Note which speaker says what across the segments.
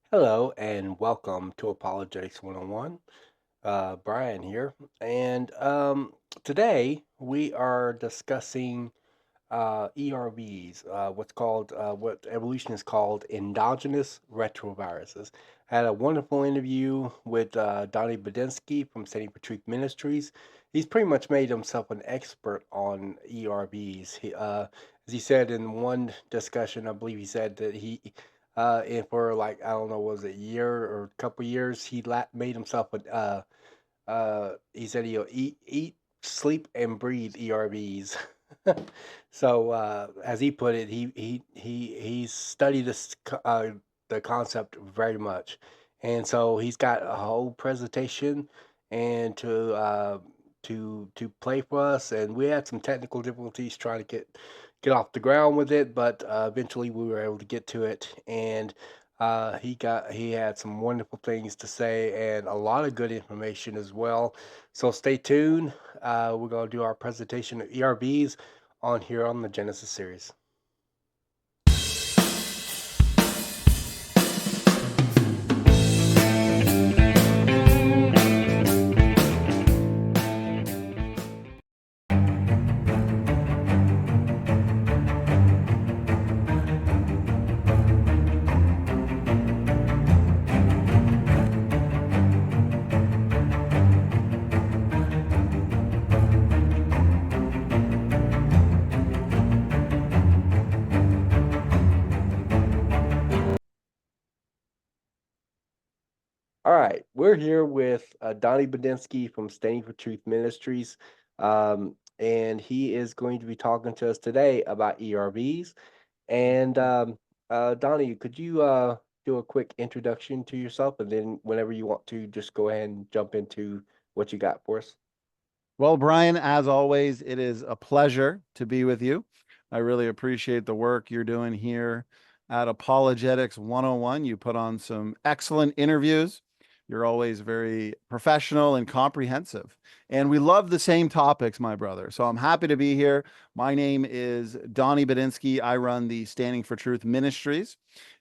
Speaker 1: Hello and welcome to Apologetics 101. Brian here. And today we are discussing ERVs, what evolutionists called endogenous retroviruses. I had a wonderful interview with Donny Budinsky from Standing for Truth Ministries. He's pretty much made himself an expert on ERVs. As he said in one discussion, I believe he said that and for like, I don't know, was it a year or a couple years, made himself he said he'll eat, sleep, and breathe ERVs. So, as he put it, he studied the concept very much, and so he's got a whole presentation and to play for us. And we had some technical difficulties trying to get off the ground with it, but eventually we were able to get to it. And he had some wonderful things to say and a lot of good information as well. So stay tuned. We're going to do our presentation of ERVs on here on the Genesis series. All right, we're here with Donny Budinsky from Standing for Truth Ministries, and he is going to be talking to us today about ERVs. And Donnie, could you do a quick introduction to yourself, and then whenever you want to, just go ahead and jump into what you got for us?
Speaker 2: Well, Brian, as always, it is a pleasure to be with you. I really appreciate the work you're doing here at Apologetics 101. You put on some excellent interviews. You're always very professional and comprehensive. And we love the same topics, my brother. So I'm happy to be here. My name is Donny Budinsky. I run the Standing for Truth Ministries.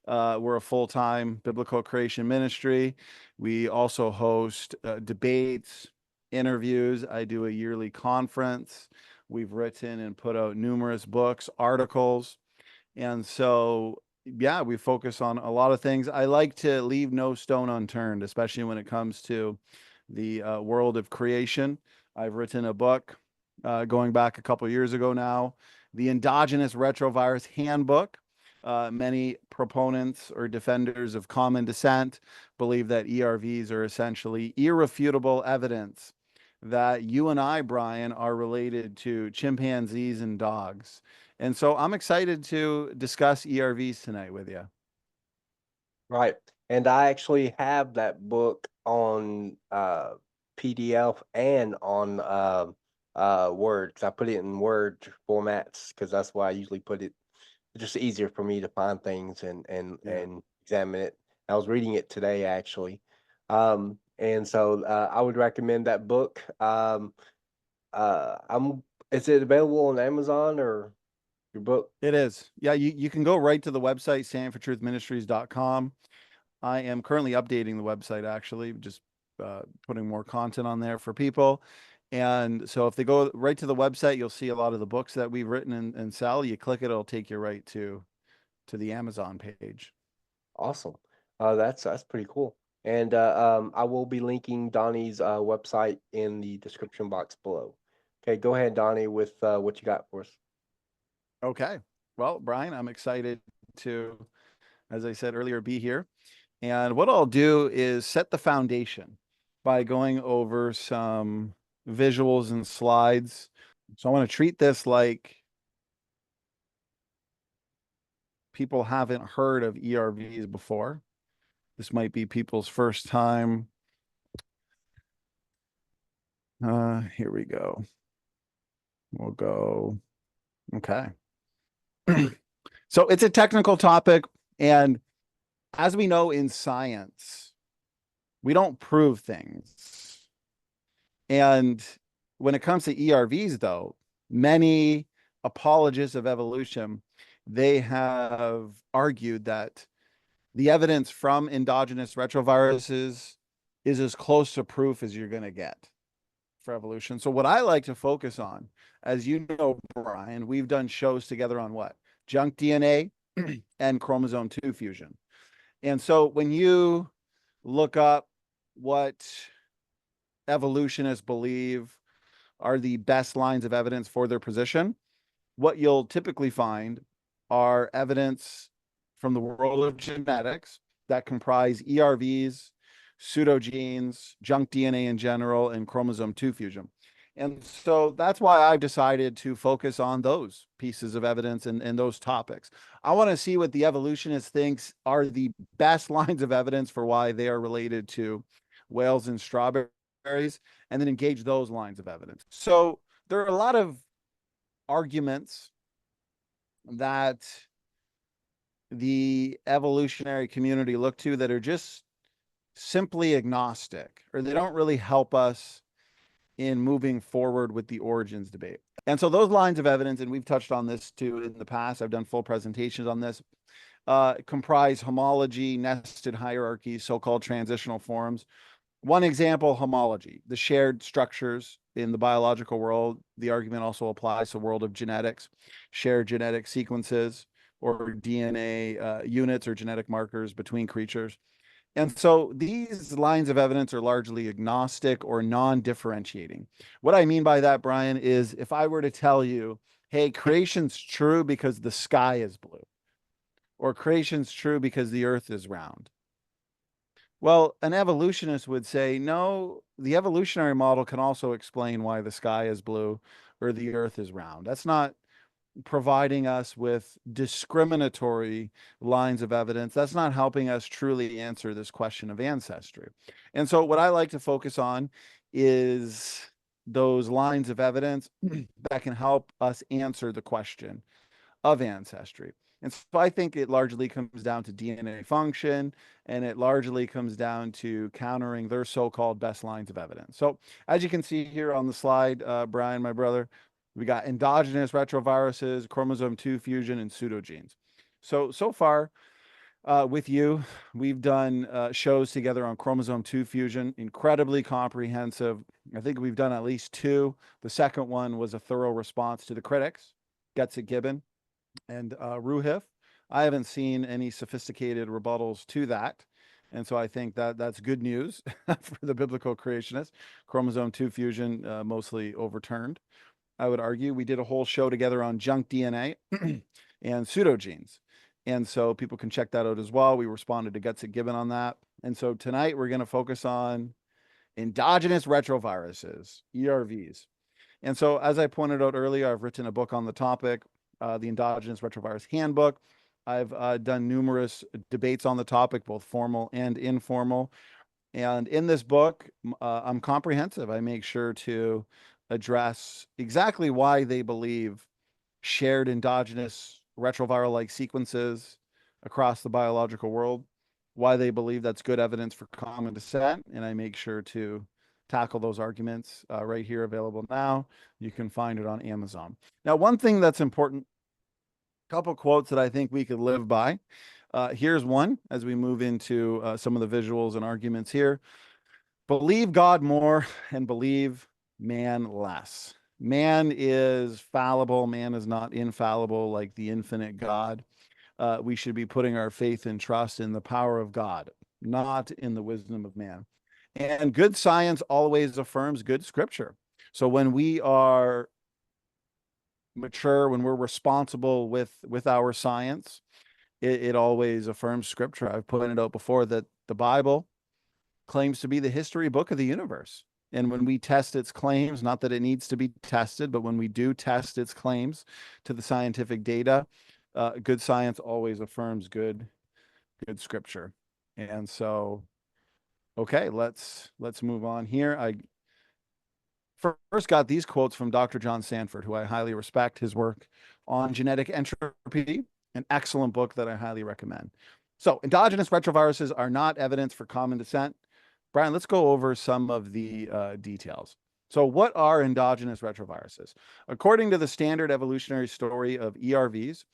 Speaker 2: We're a full-time biblical creation ministry. We also host debates, interviews. I do a yearly conference. We've written and put out numerous books, articles. And so, yeah, we focus on a lot of things. I like to leave no stone unturned, especially when it comes to the world of creation. I've written a book going back a couple years ago now, the Endogenous Retrovirus Handbook. Many proponents or defenders of common descent believe that ERVs are essentially irrefutable evidence that you and I, Brian, are related to chimpanzees and dogs. And so I'm excited to discuss ERVs tonight with you.
Speaker 1: Right. And I actually have that book on PDF and on Word, 'cause I put it in Word formats because that's why I usually put it. It's just easier for me to find things
Speaker 2: Yeah.
Speaker 1: and examine it. I was reading it today actually. And so I would recommend that book. I'm Is it available on Amazon or your book?
Speaker 2: It is. Yeah, you can go right to the website, standfortruthministries.com. I am currently updating the website, actually, just putting more content on there for people. And so if they go right to the website, you'll see a lot of the books that we've written and sell. You click it, it'll take you right to the Amazon page.
Speaker 1: Awesome. That's pretty cool. And I will be linking Donnie's website in the description box below. Okay, go ahead, Donnie, with what you got for us.
Speaker 2: Okay. Well, Brian, I'm excited to, as I said earlier, be here. And what I'll do is set the foundation by going over some visuals and slides. So I want to treat this like people haven't heard of ERVs before. This might be people's first time. Here we go. We'll go. Okay. So it's a technical topic. And as we know in science, we don't prove things. And when it comes to ERVs, though, many apologists of evolution, they have argued that the evidence from endogenous retroviruses is as close to proof as you're going to get for evolution. So what I like to focus on, as you know, Brian, we've done shows together on what? Junk DNA and chromosome 2 fusion. And so when you look up what evolutionists believe are the best lines of evidence for their position, what you'll typically find are evidence from the world of genetics that comprise ERVs, pseudogenes, junk DNA in general, and chromosome 2 fusion. And so that's why I've decided to focus on those pieces of evidence and those topics. I want to see what the evolutionist thinks are the best lines of evidence for why they are related to whales and strawberries, and then engage those lines of evidence. So there are a lot of arguments that the evolutionary community look to that are just simply agnostic, or they don't really help us in moving forward with the origins debate. And so those lines of evidence, and we've touched on this too in the past, I've done full presentations on this, comprise homology, nested hierarchies, so-called transitional forms. One example, homology, the shared structures in the biological world. The argument also applies to the world of genetics, shared genetic sequences or DNA units or genetic markers between creatures. And so these lines of evidence are largely agnostic or non-differentiating. What I mean by that, Brian, is if I were to tell you, hey, creation's true because the sky is blue, or creation's true because the earth is round. Well, an evolutionist would say, no, the evolutionary model can also explain why the sky is blue or the earth is round. That's not providing us with discriminatory lines of evidence. That's not helping us truly answer this question of ancestry. And so, what I like to focus on is those lines of evidence that can help us answer the question of ancestry. And so I think it largely comes down to DNA function, and it largely comes down to countering their so-called best lines of evidence. So as you can see here on the slide, Brian, my brother, we got endogenous retroviruses, chromosome 2 fusion, and pseudogenes. So far with you, we've done shows together on chromosome 2 fusion, incredibly comprehensive. I think we've done at least two. The second one was a thorough response to the critics, Gibbon and Ruhif. I haven't seen any sophisticated rebuttals to that. And so I think that that's good news for the biblical creationists. Chromosome 2 fusion mostly overturned, I would argue. We did a whole show together on junk DNA and pseudogenes. And so people can check that out as well. We responded to Gibbon on that. And so tonight we're going to focus on endogenous retroviruses, ERVs. And so, as I pointed out earlier, I've written a book on the topic, the Endogenous Retrovirus Handbook. I've done numerous debates on the topic, both formal and informal. And in this book, I'm comprehensive. I make sure to address exactly why they believe shared endogenous retroviral-like sequences across the biological world, why they believe that's good evidence for common descent, and I make sure to tackle those arguments right here, available now. You can find it on Amazon. Now, one thing that's important, a couple quotes that I think we could live by. Here's one as we move into some of the visuals and arguments here. Believe God more and believe man less. Man is fallible. Man is not infallible like the infinite God. We should be putting our faith and trust in the power of God, not in the wisdom of man. And good science always affirms good scripture. So when we are mature, when we're responsible with our science, it always affirms scripture. I've pointed out before that the Bible claims to be the history book of the universe. And when we test its claims, not that it needs to be tested, but when we do test its claims to the scientific data, good science always affirms good scripture. And so, okay, let's move on here. I first got these quotes from Dr. John Sanford, who I highly respect. His work on genetic entropy, an excellent book that I highly recommend. So endogenous retroviruses are not evidence for common descent. Brian, let's go over some of the details. So what are endogenous retroviruses? According to the standard evolutionary story of ERVs,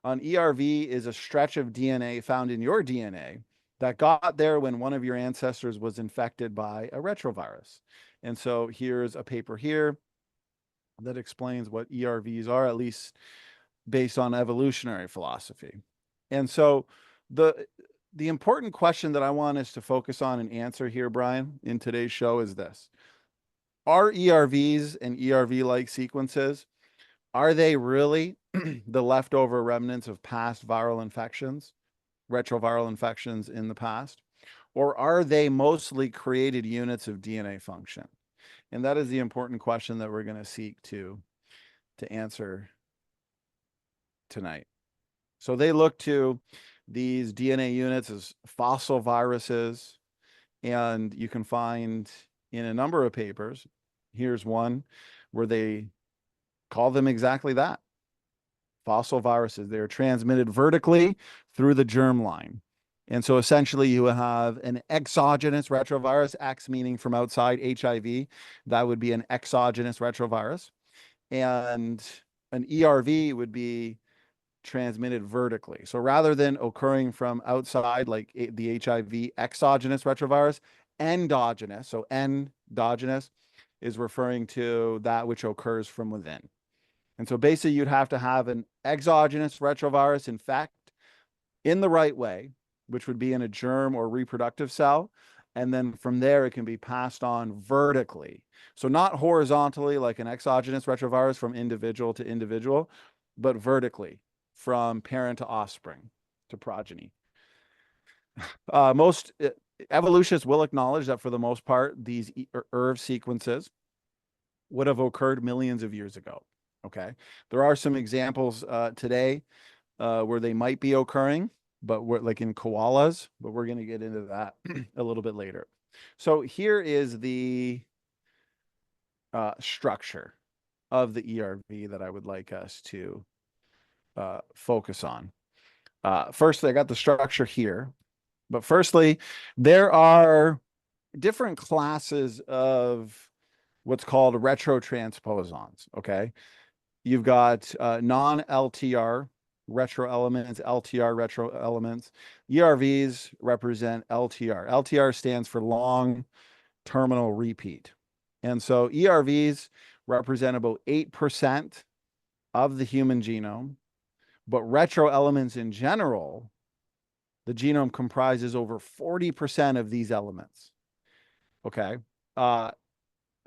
Speaker 2: An ERV is a stretch of DNA found in your DNA that got there when one of your ancestors was infected by a retrovirus. And so here's a paper here that explains what ERVs are, at least based on evolutionary philosophy. And so the the important question that I want us to focus on and answer here, Brian, in today's show is this. Are ERVs and ERV-like sequences, are they really the leftover remnants of past viral infections, retroviral infections in the past? Or are they mostly created units of DNA function? And that is the important question that we're going to seek to answer tonight. So they look to these DNA units as fossil viruses, and you can find in a number of papers, here's one where they call them exactly that, fossil viruses. They're transmitted vertically through the germline. And so essentially you have an exogenous retrovirus, X meaning from outside, HIV, that would be an exogenous retrovirus. And an ERV would be transmitted vertically. So rather than occurring from outside, like the HIV exogenous retrovirus, endogenous, so endogenous is referring to that which occurs from within. And so basically you'd have to have an exogenous retrovirus infect in the right way, which would be in a germ or reproductive cell. And then from there, it can be passed on vertically. So not horizontally like an exogenous retrovirus from individual to individual, but vertically from parent to offspring to progeny. Most evolutionists will acknowledge that for the most part, these Ervs sequences would have occurred millions of years ago. Okay. There are some examples today where they might be occurring, but we're like in koalas, but we're going to get into that a little bit later. So here is the structure of the ERV that I would like us to focus on. Firstly, I got the structure here, but firstly, there are different classes of what's called retrotransposons. Okay. You've got non-LTR retro elements, LTR retro elements. ERVs represent LTR. LTR stands for long terminal repeat. And so ERVs represent about 8% of the human genome, but retro elements in general, the genome comprises over 40% of these elements. Okay.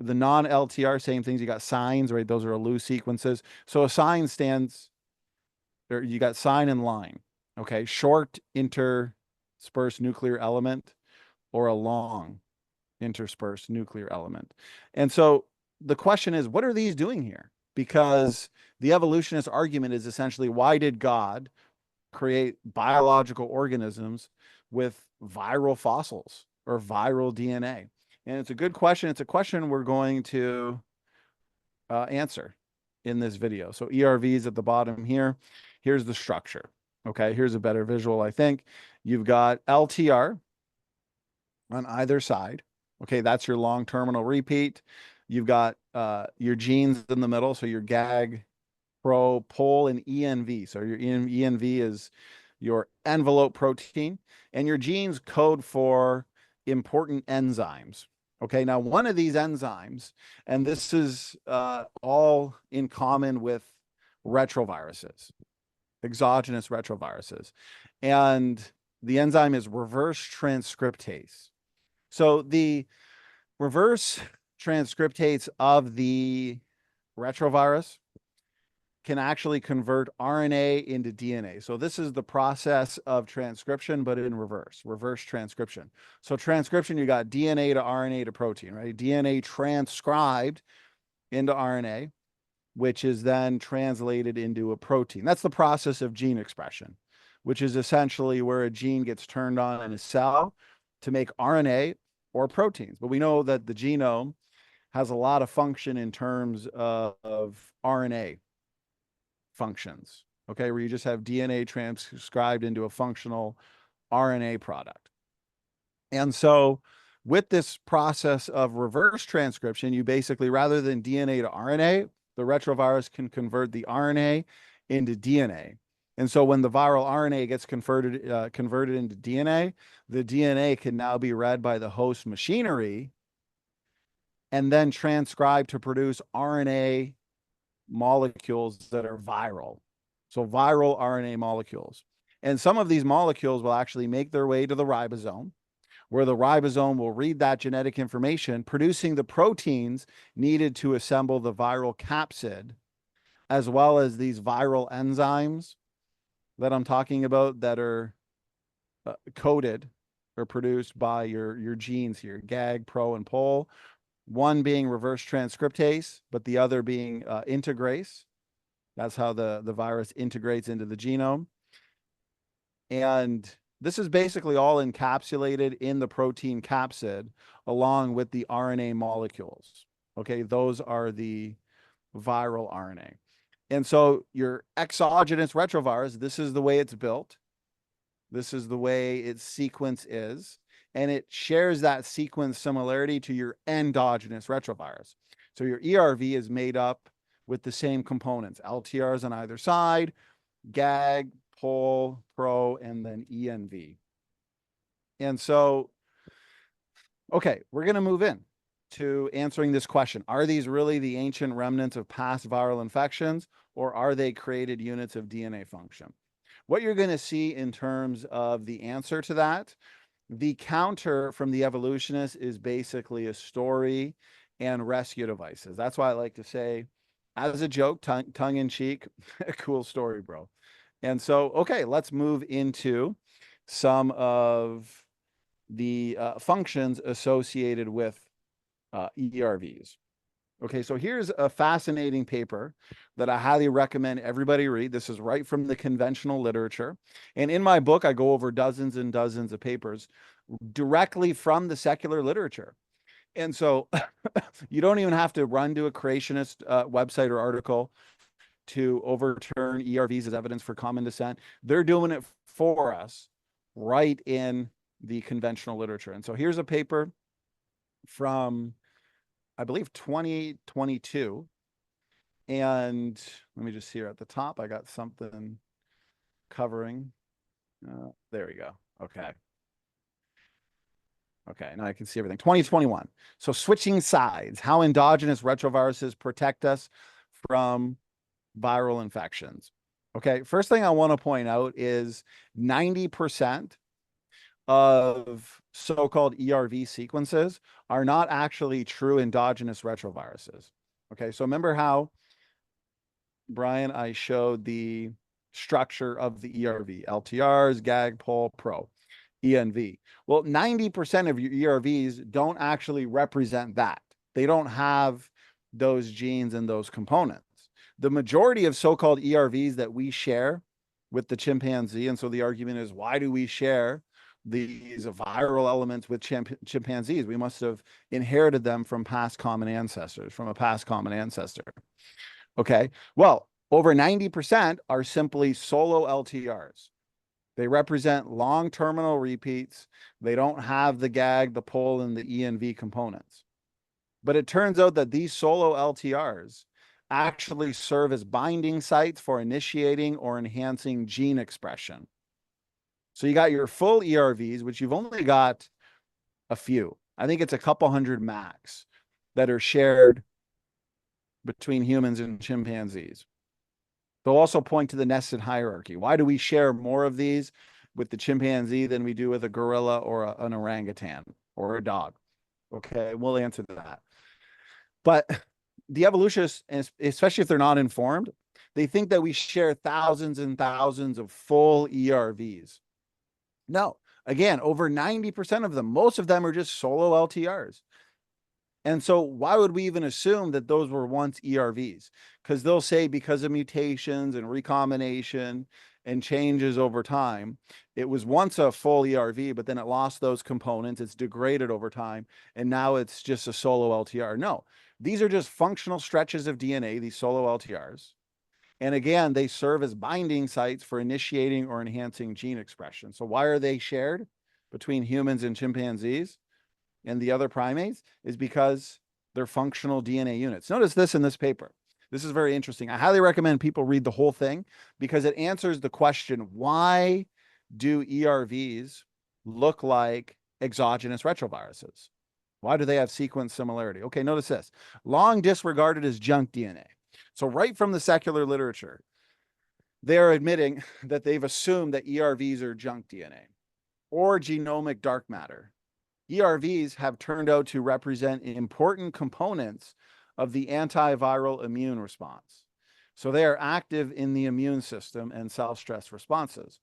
Speaker 2: The non-LTR, same things. You got signs, right? Those are loose sequences. So a sign stands, or you got sign and line. Okay. Short interspersed nuclear element or a long interspersed nuclear element. And so the question is, what are these doing here? Because the evolutionist argument is essentially, why did God create biological organisms with viral fossils or viral DNA? And it's a good question. It's a question we're going to answer in this video. So ERVs at the bottom here. Here's the structure. Okay, here's a better visual, I think. You've got LTR on either side. Okay, that's your long terminal repeat. You've got your genes in the middle, so your GAG, Pro, Pol, and ENV. So your ENV is your envelope protein, and your genes code for important enzymes. Okay, now one of these enzymes, and this is all in common with retroviruses, exogenous retroviruses, and the enzyme is reverse transcriptase. So the reverse transcriptase of the retrovirus can actually convert RNA into DNA. So this is the process of transcription, but in reverse transcription. So transcription, you got DNA to RNA to protein, right? DNA transcribed into RNA, which is then translated into a protein. That's the process of gene expression, which is essentially where a gene gets turned on in a cell to make RNA or proteins. But we know that the genome has a lot of function in terms of RNA functions, okay, where you just have DNA transcribed into a functional RNA product. And so with this process of reverse transcription, you basically, rather than DNA to RNA, the retrovirus can convert the RNA into DNA. And so when the viral RNA gets converted into DNA, the DNA can now be read by the host machinery and then transcribed to produce RNA molecules that are viral. So viral RNA molecules. And some of these molecules will actually make their way to the ribosome, where the ribosome will read that genetic information, producing the proteins needed to assemble the viral capsid, as well as these viral enzymes that I'm talking about that are coded or produced by your genes here, GAG, PRO, and POL. One being reverse transcriptase, but the other being integrase. That's how the virus integrates into the genome. And this is basically all encapsulated in the protein capsid along with the RNA molecules. Okay, those are the viral RNA. And so your exogenous retrovirus, this is the way it's built. This is the way its sequence is. And it shares that sequence similarity to your endogenous retrovirus. So your ERV is made up with the same components, LTRs on either side, GAG, POL, PRO, and then ENV. And so, okay, we're going to move in to answering this question. Are these really the ancient remnants of past viral infections, or are they created units of DNA function? What you're going to see in terms of the answer to that, the counter from the evolutionists is basically a story and rescue devices. That's why I like to say, as a joke, tongue in cheek, cool story, bro. And so, okay, let's move into some of the functions associated with ERVs. Okay, so here's a fascinating paper that I highly recommend everybody read. This is right from the conventional literature. And in my book, I go over dozens and dozens of papers directly from the secular literature. And so you don't even have to run to a creationist website or article to overturn ERVs as evidence for common descent. They're doing it for us right in the conventional literature. And so here's a paper from, I believe, 2022. And let me just see here at the top, I got something covering. There we go. Okay. Okay, now I can see everything. 2021. So switching sides, how endogenous retroviruses protect us from viral infections. Okay, first thing I want to point out is 90% of so-called ERV sequences are not actually true endogenous retroviruses. Okay, so remember how, Brian, I showed the structure of the ERV, LTRs, GAG, POL, PRO, ENV. Well, 90% of your ERVs don't actually represent that. They don't have those genes and those components. The majority of so-called ERVs that we share with the chimpanzee, and so the argument is, why do we share these viral elements with chimpanzees? We must have inherited them from past common ancestors, from a past common ancestor. Okay, well, over 90% are simply solo LTRs. They represent long terminal repeats. They don't have the GAG, the POL, and the ENV components. But it turns out that these solo LTRs actually serve as binding sites for initiating or enhancing gene expression. So you got your full ERVs, which you've only got a few. I think it's a couple hundred max that are shared between humans and chimpanzees. They'll also point to the nested hierarchy. Why do we share more of these with the chimpanzee than we do with a gorilla or an orangutan or a dog? Okay, we'll answer that. But the evolutionists, especially if they're not informed, they think that we share thousands and thousands of full ERVs. No, again, over 90% of them, most of them are just solo LTRs. And so why would we even assume that those were once ERVs? Because they'll say because of mutations and recombination and changes over time, it was once a full ERV, but then it lost those components. It's degraded over time. And now it's just a solo LTR. No, these are just functional stretches of DNA, these solo LTRs. And again, they serve as binding sites for initiating or enhancing gene expression. So why are they shared between humans and chimpanzees and the other primates? Is because they're functional DNA units. Notice this in this paper. This is very interesting. I highly recommend people read the whole thing because it answers the question, why do ERVs look like exogenous retroviruses? Why do they have sequence similarity? Okay, notice this. Long disregarded as junk DNA. So right from the secular literature, they are admitting that they've assumed that ERVs are junk DNA or genomic dark matter. ERVs have turned out to represent important components of the antiviral immune response. So they are active in the immune system and self-stress responses.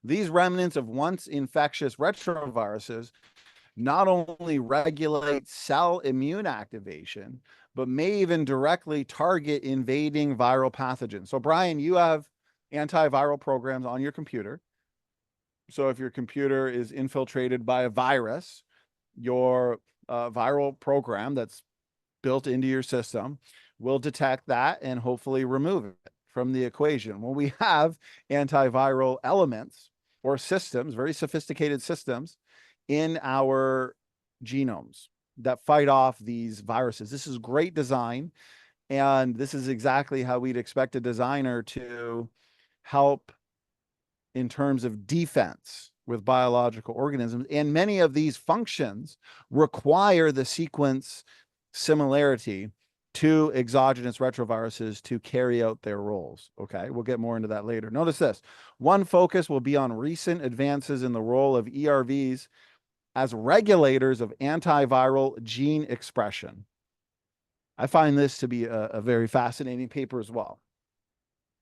Speaker 2: These remnants of once infectious retroviruses not only regulate cell immune activation, but may even directly target invading viral pathogens. So, Brian, you have antiviral programs on your computer. So, if your computer is infiltrated by a virus, your viral program that's built into your system will detect that and hopefully remove it from the equation. When we have antiviral elements or systems, very sophisticated systems in our genomes that fight off these viruses. This is great design. And this is exactly how we'd expect a designer to help in terms of defense with biological organisms. And many of these functions require the sequence similarity to exogenous retroviruses to carry out their roles. Okay, we'll get more into that later. Notice this. One focus will be on recent advances in the role of ERVs as regulators of antiviral gene expression. I find this to be a very fascinating paper as well.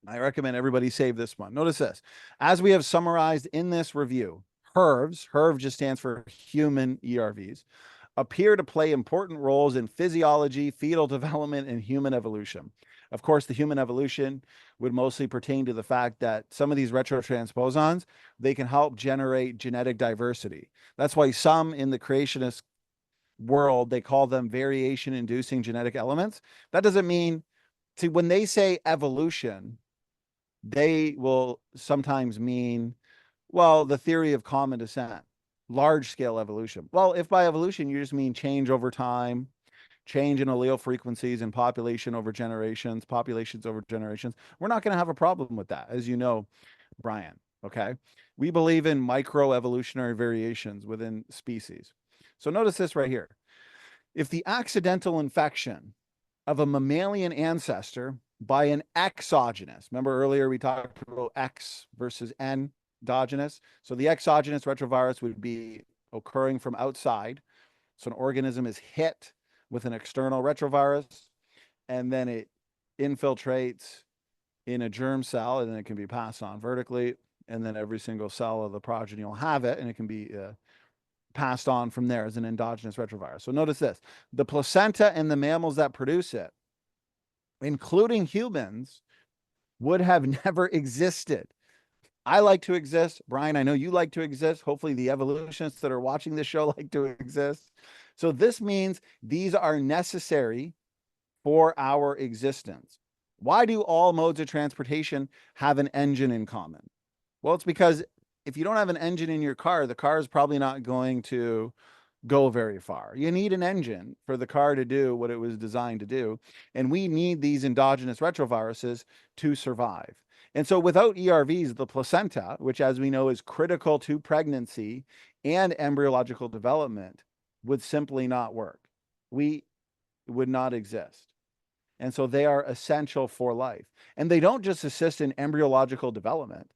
Speaker 2: I recommend everybody save this one. Notice this. As we have summarized in this review, HERVs just stands for human ERVs, appear to play important roles in physiology, fetal development, and human evolution. Of course, the human evolution would mostly pertain to the fact that some of these retrotransposons, they can help generate genetic diversity. That's why some in the creationist world, they call them variation-inducing genetic elements. That doesn't mean, see, when they say evolution, they will sometimes mean, well, the theory of common descent, large scale evolution. Well, if by evolution you just mean change over time, change in allele frequencies and populations over generations, we're not going to have a problem with that, as you know, Brian. Okay. We believe in micro evolutionary variations within species. So notice this right here. If the accidental infection of a mammalian ancestor by an exogenous. Remember earlier we talked about X versus endogenous. So the exogenous retrovirus would be occurring from outside. So an organism is hit with an external retrovirus, and then it infiltrates in a germ cell, and then it can be passed on vertically, and then every single cell of the progeny will have it, and it can be passed on from there as an endogenous retrovirus. So notice this. The placenta and the mammals that produce it, including humans, would have never existed. I like to exist. Brian, I know you like to exist. Hopefully the evolutionists that are watching this show like to exist. So this means these are necessary for our existence. Why do all modes of transportation have an engine in common? Well, it's because if you don't have an engine in your car, the car is probably not going to go very far. You need an engine for the car to do what it was designed to do. And we need these endogenous retroviruses to survive. And so without ERVs, the placenta, which as we know is critical to pregnancy and embryological development, would simply not work. We would not exist. And so they are essential for life. And they don't just assist in embryological development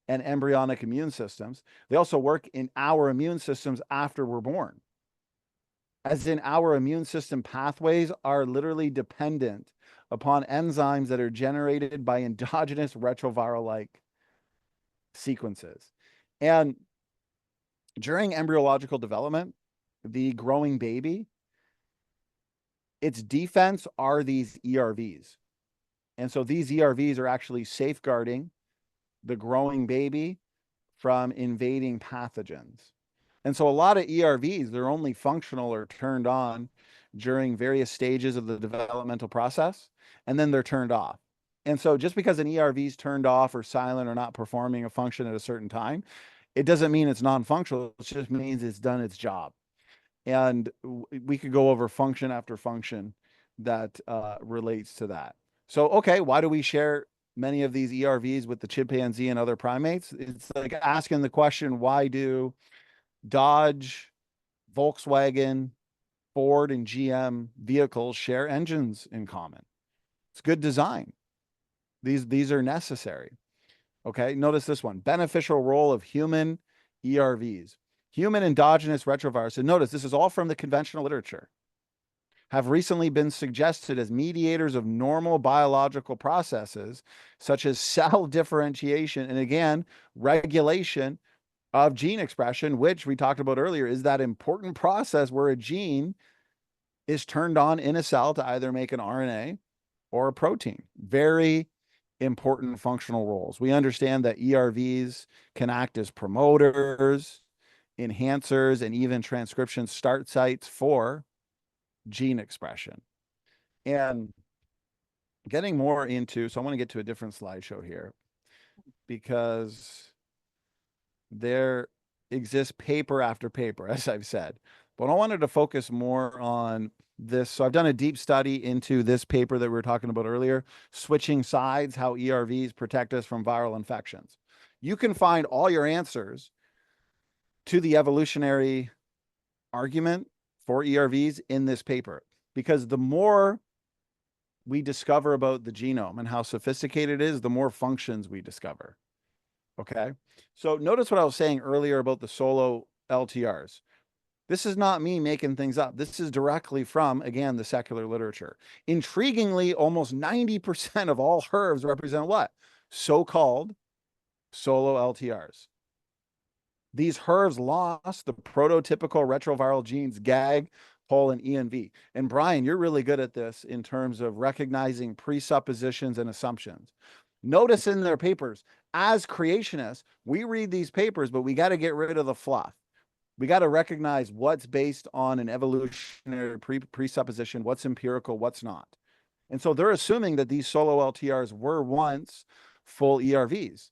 Speaker 2: and embryonic immune systems, they also work in our immune systems after we're born. As in, our immune system pathways are literally dependent upon enzymes that are generated by endogenous retroviral-like sequences. And during embryological development, the growing baby, its defense are these ERVs. And so these ERVs are actually safeguarding the growing baby from invading pathogens. And so a lot of ERVs, they're only functional or turned on during various stages of the developmental process, and then they're turned off. And so just because an ERV is turned off or silent or not performing a function at a certain time, it doesn't mean it's non-functional. It just means it's done its job. And we could go over function after function that relates to that. So, okay, why do we share many of these ERVs with the chimpanzee and other primates? It's like asking the question, why do Dodge, Volkswagen, Ford, and GM vehicles share engines in common? It's good design. These are necessary. Okay, notice this one: beneficial role of human ERVs. Human endogenous retroviruses. And notice this is all from the conventional literature. Have recently been suggested as mediators of normal biological processes, such as cell differentiation and again, regulation of gene expression, which we talked about earlier, is that important process where a gene is turned on in a cell to either make an RNA or a protein. Very important functional roles. We understand that ERVs can act as promoters, enhancers, and even transcription start sites for gene expression. And getting more into, so I want to get to a different slideshow here because there exists paper after paper, as I've said. But I wanted to focus more on this. So I've done a deep study into this paper that we were talking about earlier, switching sides, how ERVs protect us from viral infections. You can find all your answers to the evolutionary argument for ERVs in this paper, because the more we discover about the genome and how sophisticated it is, the more functions we discover. Okay. So notice what I was saying earlier about the solo LTRs. This is not me making things up. This is directly from, again, the secular literature. Intriguingly, almost 90% of all Ervs represent what? So-called solo LTRs. These Ervs lost the prototypical retroviral genes GAG, POL, and ENV. And Brian, you're really good at this in terms of recognizing presuppositions and assumptions. Notice in their papers, as creationists, we read these papers, but we got to get rid of the fluff. We got to recognize what's based on an evolutionary presupposition, what's empirical, what's not. And so they're assuming that these solo LTRs were once full ERVs.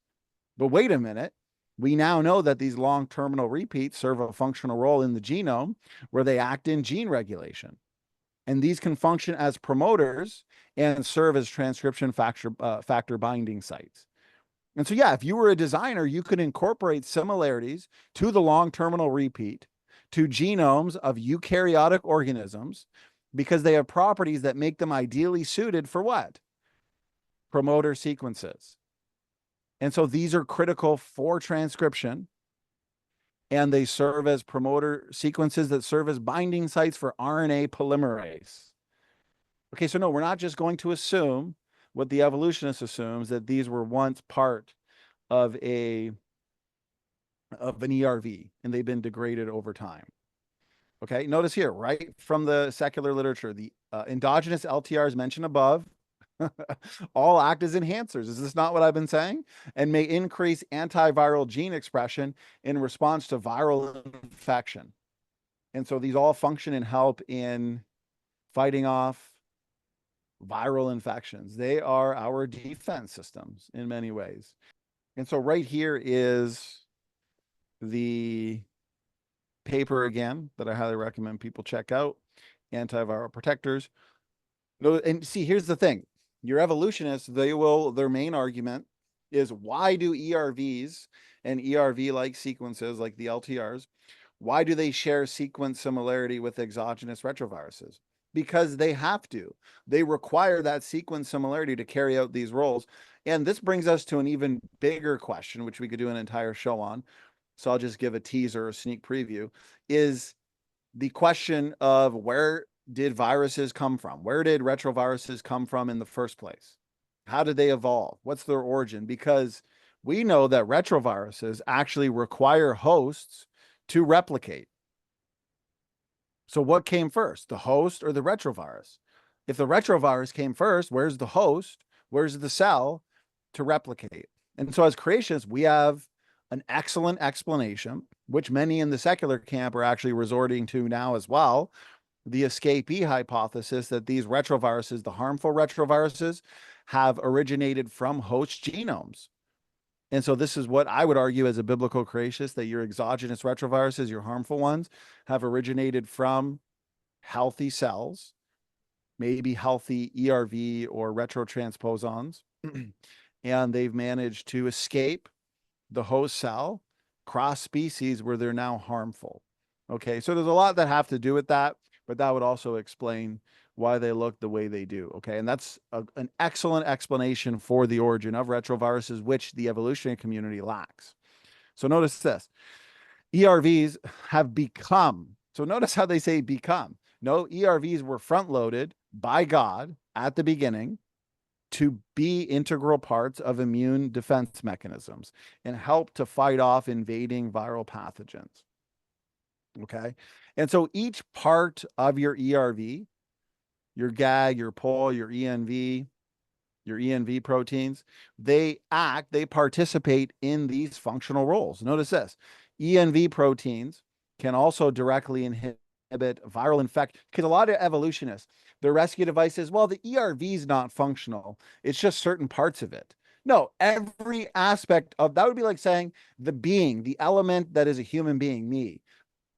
Speaker 2: But wait a minute. We now know that these long terminal repeats serve a functional role in the genome where they act in gene regulation. And these can function as promoters and serve as transcription factor binding sites. And so, yeah, if you were a designer, you could incorporate similarities to the long terminal repeat to genomes of eukaryotic organisms because they have properties that make them ideally suited for what? Promoter sequences. And so these are critical for transcription, and they serve as promoter sequences that serve as binding sites for RNA polymerase. Okay, so no, we're not just going to assume what the evolutionist assumes, that these were once part of an ERV and they've been degraded over time. Okay, notice here, right from the secular literature, the endogenous LTRs mentioned above all act as enhancers. Is this not what I've been saying? And may increase antiviral gene expression in response to viral infection. And so these all function and help in fighting off viral infections. They are our defense systems in many ways. And so right here is the paper again that I highly recommend people check out, antiviral protectors. And see, here's the thing. Your evolutionists, their main argument is, why do ERVs and ERV-like sequences like the LTRs, why do they share sequence similarity with exogenous retroviruses? Because they have to. They require that sequence similarity to carry out these roles. And this brings us to an even bigger question, which we could do an entire show on. So I'll just give a teaser, a sneak preview, is the question of, where did viruses come from? Where did retroviruses come from in the first place? How did they evolve? What's their origin? Because we know that retroviruses actually require hosts to replicate. So what came first, the host or the retrovirus? If the retrovirus came first, where's the host? Where's the cell to replicate? And so as creationists, we have an excellent explanation, which many in the secular camp are actually resorting to now as well, the escapee hypothesis that these retroviruses, the harmful retroviruses, have originated from host genomes. And so this is what I would argue as a biblical creationist, that your exogenous retroviruses, your harmful ones, have originated from healthy cells. maybe healthy ERV or retrotransposons, and they've managed to escape the host cell, cross species where they're now harmful. Okay, so there's a lot that have to do with that, but that would also explain why they look the way they do. Okay, and that's an excellent explanation for the origin of retroviruses, which the evolutionary community lacks. So notice this. ERVs have become, so notice how they say become. No, ERVs were front loaded by God at the beginning to be integral parts of immune defense mechanisms and help to fight off invading viral pathogens. Okay. And so each part of your ERV, your GAG, your POL, your ENV proteins, they participate in these functional roles. Notice this. ENV proteins can also directly inhibit viral infection, because a lot of evolutionists, their rescue device is, well, the ERV is not functional. It's just certain parts of it. No, every aspect of that would be like saying the element that is a human being, me.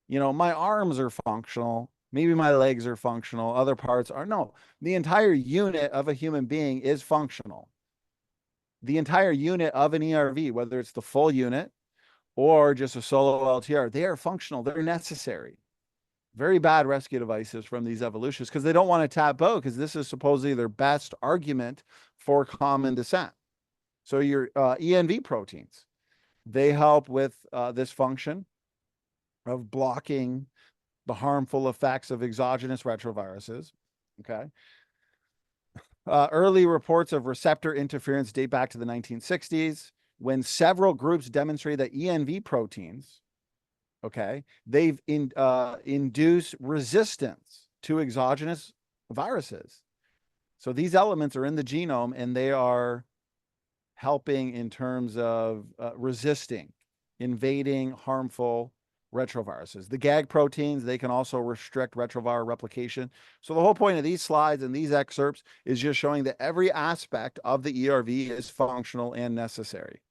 Speaker 2: My arms are functional. Maybe my legs are functional. Other parts are. No, the entire unit of a human being is functional. The entire unit of an ERV, whether it's the full unit or just a solo LTR, they are functional. They're necessary. Very bad rescue devices from these evolutionists because they don't want to tap both, because this is supposedly their best argument for common descent. So your ENV proteins, they help with this function of blocking the harmful effects of exogenous retroviruses. Okay. Early reports of receptor interference date back to the 1960s, when several groups demonstrated that ENV proteins, okay, they've induced resistance to exogenous viruses. So these elements are in the genome and they are helping in terms of resisting, invading harmful retroviruses. The GAG proteins, they can also restrict retroviral replication. So the whole point of these slides and these excerpts is just showing that every aspect of the ERV is functional and necessary.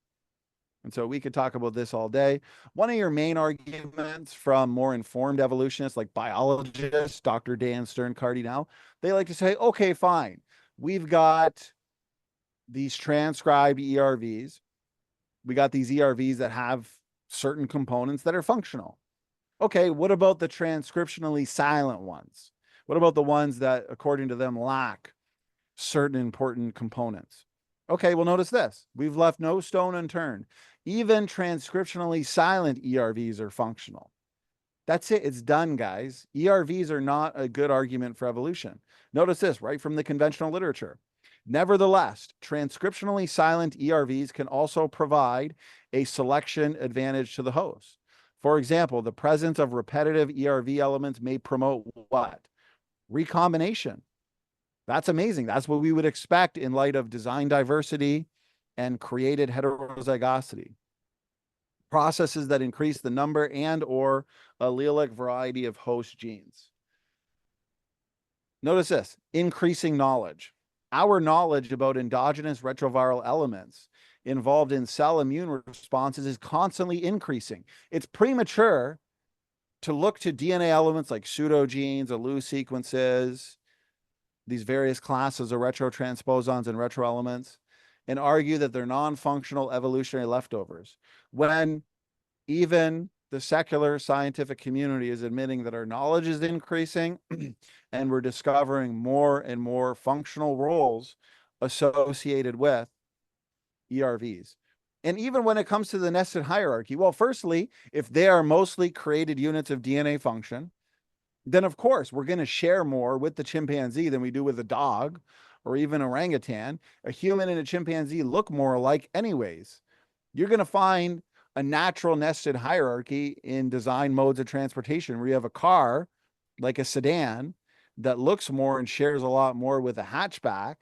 Speaker 2: And so we could talk about this all day. One of your main arguments from more informed evolutionists like biologists, Dr. Dan Stern Cardinal, they like to say, okay, fine. We've got these transcribed ERVs. We got these ERVs that have certain components that are functional. Okay, what about the transcriptionally silent ones? What about the ones that, according to them, lack certain important components? Okay, well, notice this. We've left no stone unturned. Even transcriptionally silent ERVs are functional. That's it. It's done, guys. ERVs are not a good argument for evolution. Notice this, right from the conventional literature. Nevertheless, transcriptionally silent ERVs can also provide a selection advantage to the host. For example, the presence of repetitive ERV elements may promote what? Recombination. That's amazing. That's what we would expect in light of design diversity and created heterozygosity. Processes that increase the number and or allelic variety of host genes. Notice this, increasing knowledge. Our knowledge about endogenous retroviral elements involved in cell immune responses is constantly increasing. It's premature to look to DNA elements like pseudogenes, allu sequences, these various classes of retrotransposons and retroelements, and argue that they're non-functional evolutionary leftovers, when even the secular scientific community is admitting that our knowledge is increasing and we're discovering more and more functional roles associated with ERVs. And even when it comes to the nested hierarchy, well, firstly, if they are mostly created units of DNA function, then of course we're going to share more with the chimpanzee than we do with a dog or even orangutan. A human and a chimpanzee look more alike anyways. You're going to find a natural nested hierarchy in design modes of transportation where you have a car like a sedan that looks more and shares a lot more with a hatchback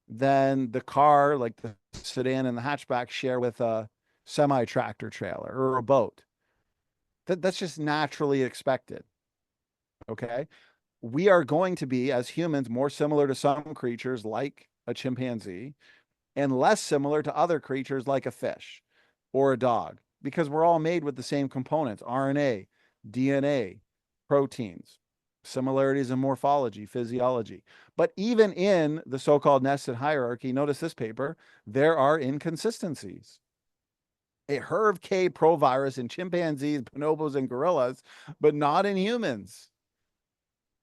Speaker 2: than the car like the sedan and the hatchback share with a semi-tractor trailer or a boat. That's just naturally expected. Okay. We are going to be, as humans, more similar to some creatures like a chimpanzee and less similar to other creatures like a fish or a dog, because we're all made with the same components: RNA, DNA, proteins. similarities in morphology, physiology. But even in the so-called nested hierarchy, notice this paper, there are inconsistencies. A HERV K provirus in chimpanzees, bonobos, and gorillas, but not in humans.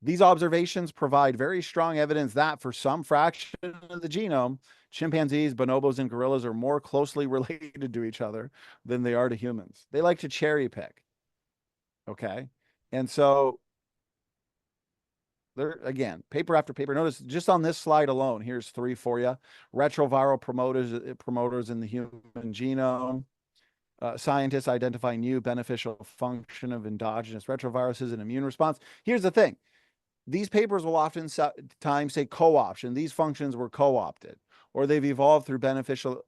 Speaker 2: These observations provide very strong evidence that for some fraction of the genome, chimpanzees, bonobos, and gorillas are more closely related to each other than they are to humans. They like to cherry pick. Okay. And so there again, paper after paper. Notice just on this slide alone, here's 3 for you. Retroviral promoters in the human genome. Scientists identify new beneficial function of endogenous retroviruses and immune response. Here's the thing. These papers will oftentimes say co-option. These functions were co-opted, or they've evolved through beneficial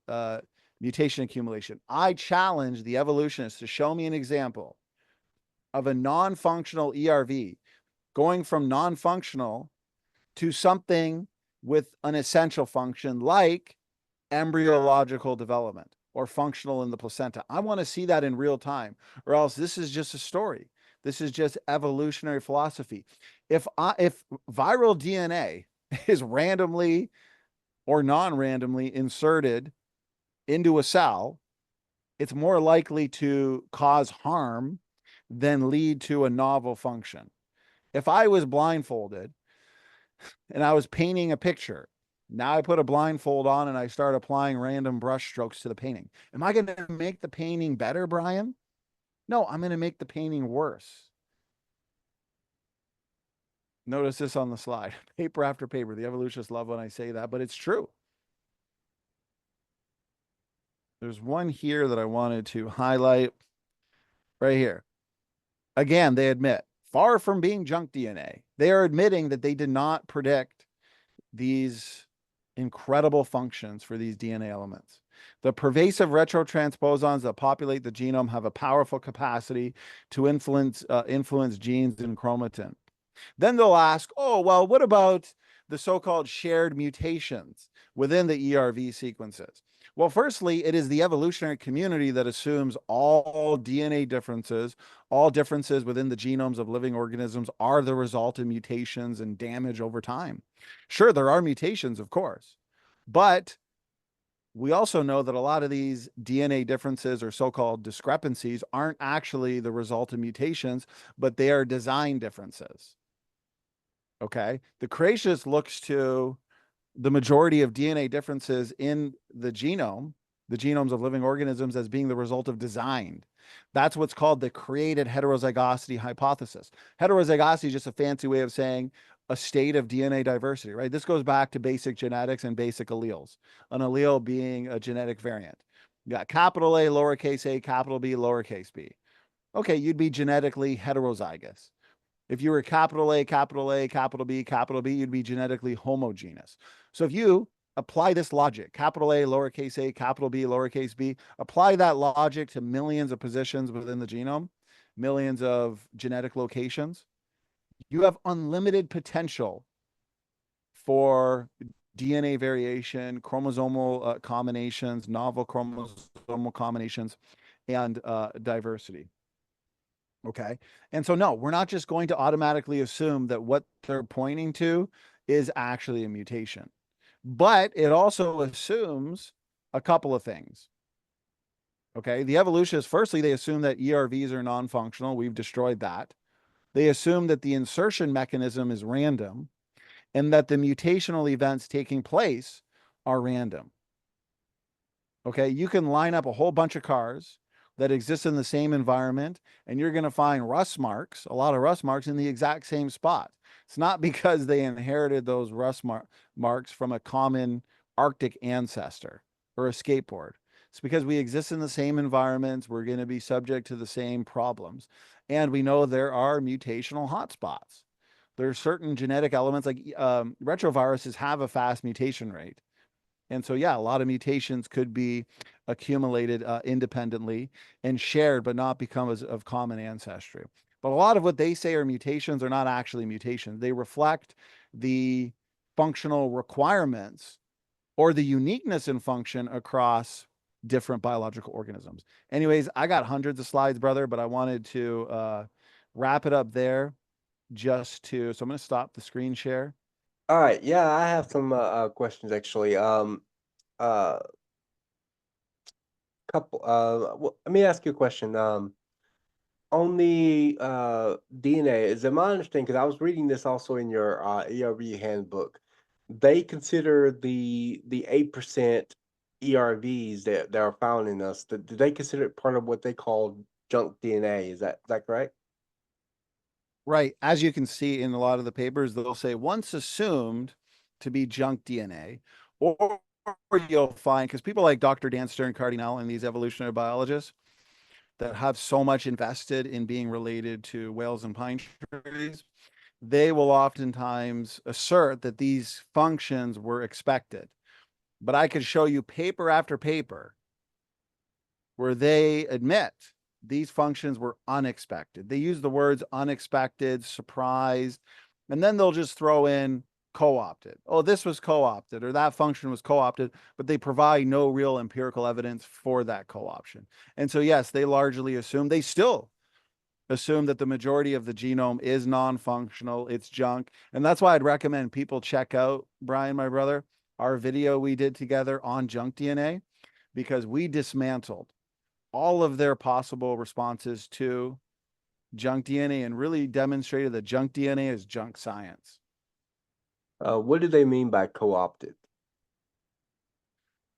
Speaker 2: mutation accumulation. I challenge the evolutionists to show me an example of a non-functional ERV going from non-functional to something with an essential function like embryological development or functional in the placenta. I want to see that in real time, or else this is just a story. This is just evolutionary philosophy. If viral DNA is randomly or non-randomly inserted into a cell, it's more likely to cause harm than lead to a novel function. If I was blindfolded and I was painting a picture, now I put a blindfold on and I start applying random brush strokes to the painting. Am I going to make the painting better, Brian? No, I'm going to make the painting worse. Notice this on the slide, paper after paper. The evolutionists love when I say that, but it's true. There's one here that I wanted to highlight right here. Again, they admit, far from being junk DNA, they are admitting that they did not predict these incredible functions for these DNA elements. The pervasive retrotransposons that populate the genome have a powerful capacity to influence genes in chromatin. Then they'll ask, oh, well, what about the so-called shared mutations within the ERV sequences? Well, firstly, it is the evolutionary community that assumes all DNA differences, all differences within the genomes of living organisms are the result of mutations and damage over time. Sure, there are mutations, of course, but we also know that a lot of these DNA differences or so-called discrepancies aren't actually the result of mutations, but they are design differences. Okay. The creationist looks to the majority of DNA differences in the genomes of living organisms, as being the result of design. That's what's called the created heterozygosity hypothesis. Heterozygosity is just a fancy way of saying a state of DNA diversity, right? This goes back to basic genetics and basic alleles, an allele being a genetic variant. You got capital A, lowercase a, capital B, lowercase b. Okay, you'd be genetically heterozygous. If you were capital A, capital A, capital B, you'd be genetically homogeneous. So if you apply this logic, capital A, lowercase a, capital B, lowercase b, apply that logic to millions of positions within the genome, millions of genetic locations, you have unlimited potential for DNA variation, chromosomal combinations, novel chromosomal combinations, and diversity. Okay. And so, no, we're not just going to automatically assume that what they're pointing to is actually a mutation, but it also assumes a couple of things. Okay. The evolutionists, firstly, they assume that ERVs are non-functional. We've destroyed that. They assume that the insertion mechanism is random and that the mutational events taking place are random. Okay. You can line up a whole bunch of cars that exist in the same environment, and you're going to find rust marks, a lot of rust marks in the exact same spot. It's not because they inherited those marks from a common Arctic ancestor or a skateboard. It's because we exist in the same environments. We're going to be subject to the same problems. And we know there are mutational hotspots. There are certain genetic elements like retroviruses have a fast mutation rate. And so, yeah, a lot of mutations could be accumulated independently and shared, but not become of common ancestry. But a lot of what they say are mutations are not actually mutations. They reflect the functional requirements or the uniqueness in function across different biological organisms. Anyways, I got hundreds of slides, brother, but I wanted to wrap it up there. so I'm going to stop the screen share.
Speaker 1: All right, yeah, I have some questions actually. Uh, couple. Let me ask you a question. On the DNA, is it my understanding? Because I was reading this also in your ERV handbook. They consider the 8% ERVs that are found in us. Do they consider it part of what they call junk DNA? Is that correct?
Speaker 2: Right. As you can see in a lot of the papers, they'll say once assumed to be junk DNA, or you'll find, because people like Dr. Dan Stern Cardinal and these evolutionary biologists that have so much invested in being related to whales and pine trees, they will oftentimes assert that these functions were expected. But I could show you paper after paper where they admit these functions were unexpected. They use the words unexpected, surprised, and then they'll just throw in co-opted. Oh, this was co-opted or that function was co-opted, but they provide no real empirical evidence for that co-option. And so, yes, they largely assume, they still assume that the majority of the genome is non-functional, it's junk. And that's why I'd recommend people check out, Brian, my brother, our video we did together on junk DNA, because we dismantled all of their possible responses to junk DNA and really demonstrated that junk DNA is junk science.
Speaker 1: What do they mean by co-opted?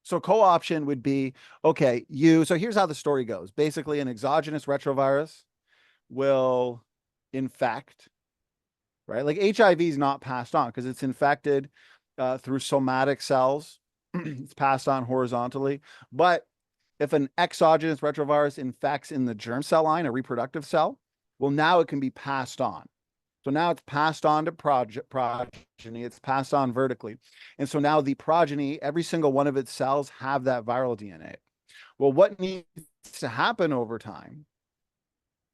Speaker 2: So co-option would be, okay, so here's how the story goes. Basically, an exogenous retrovirus will infect, right? Like HIV is not passed on because it's infected through somatic cells. It's passed on horizontally. But if an exogenous retrovirus infects in the germ cell line, a reproductive cell, well, now it can be passed on. So now it's passed on to progeny, it's passed on vertically. And so now the progeny, every single one of its cells have that viral DNA. Well, what needs to happen over time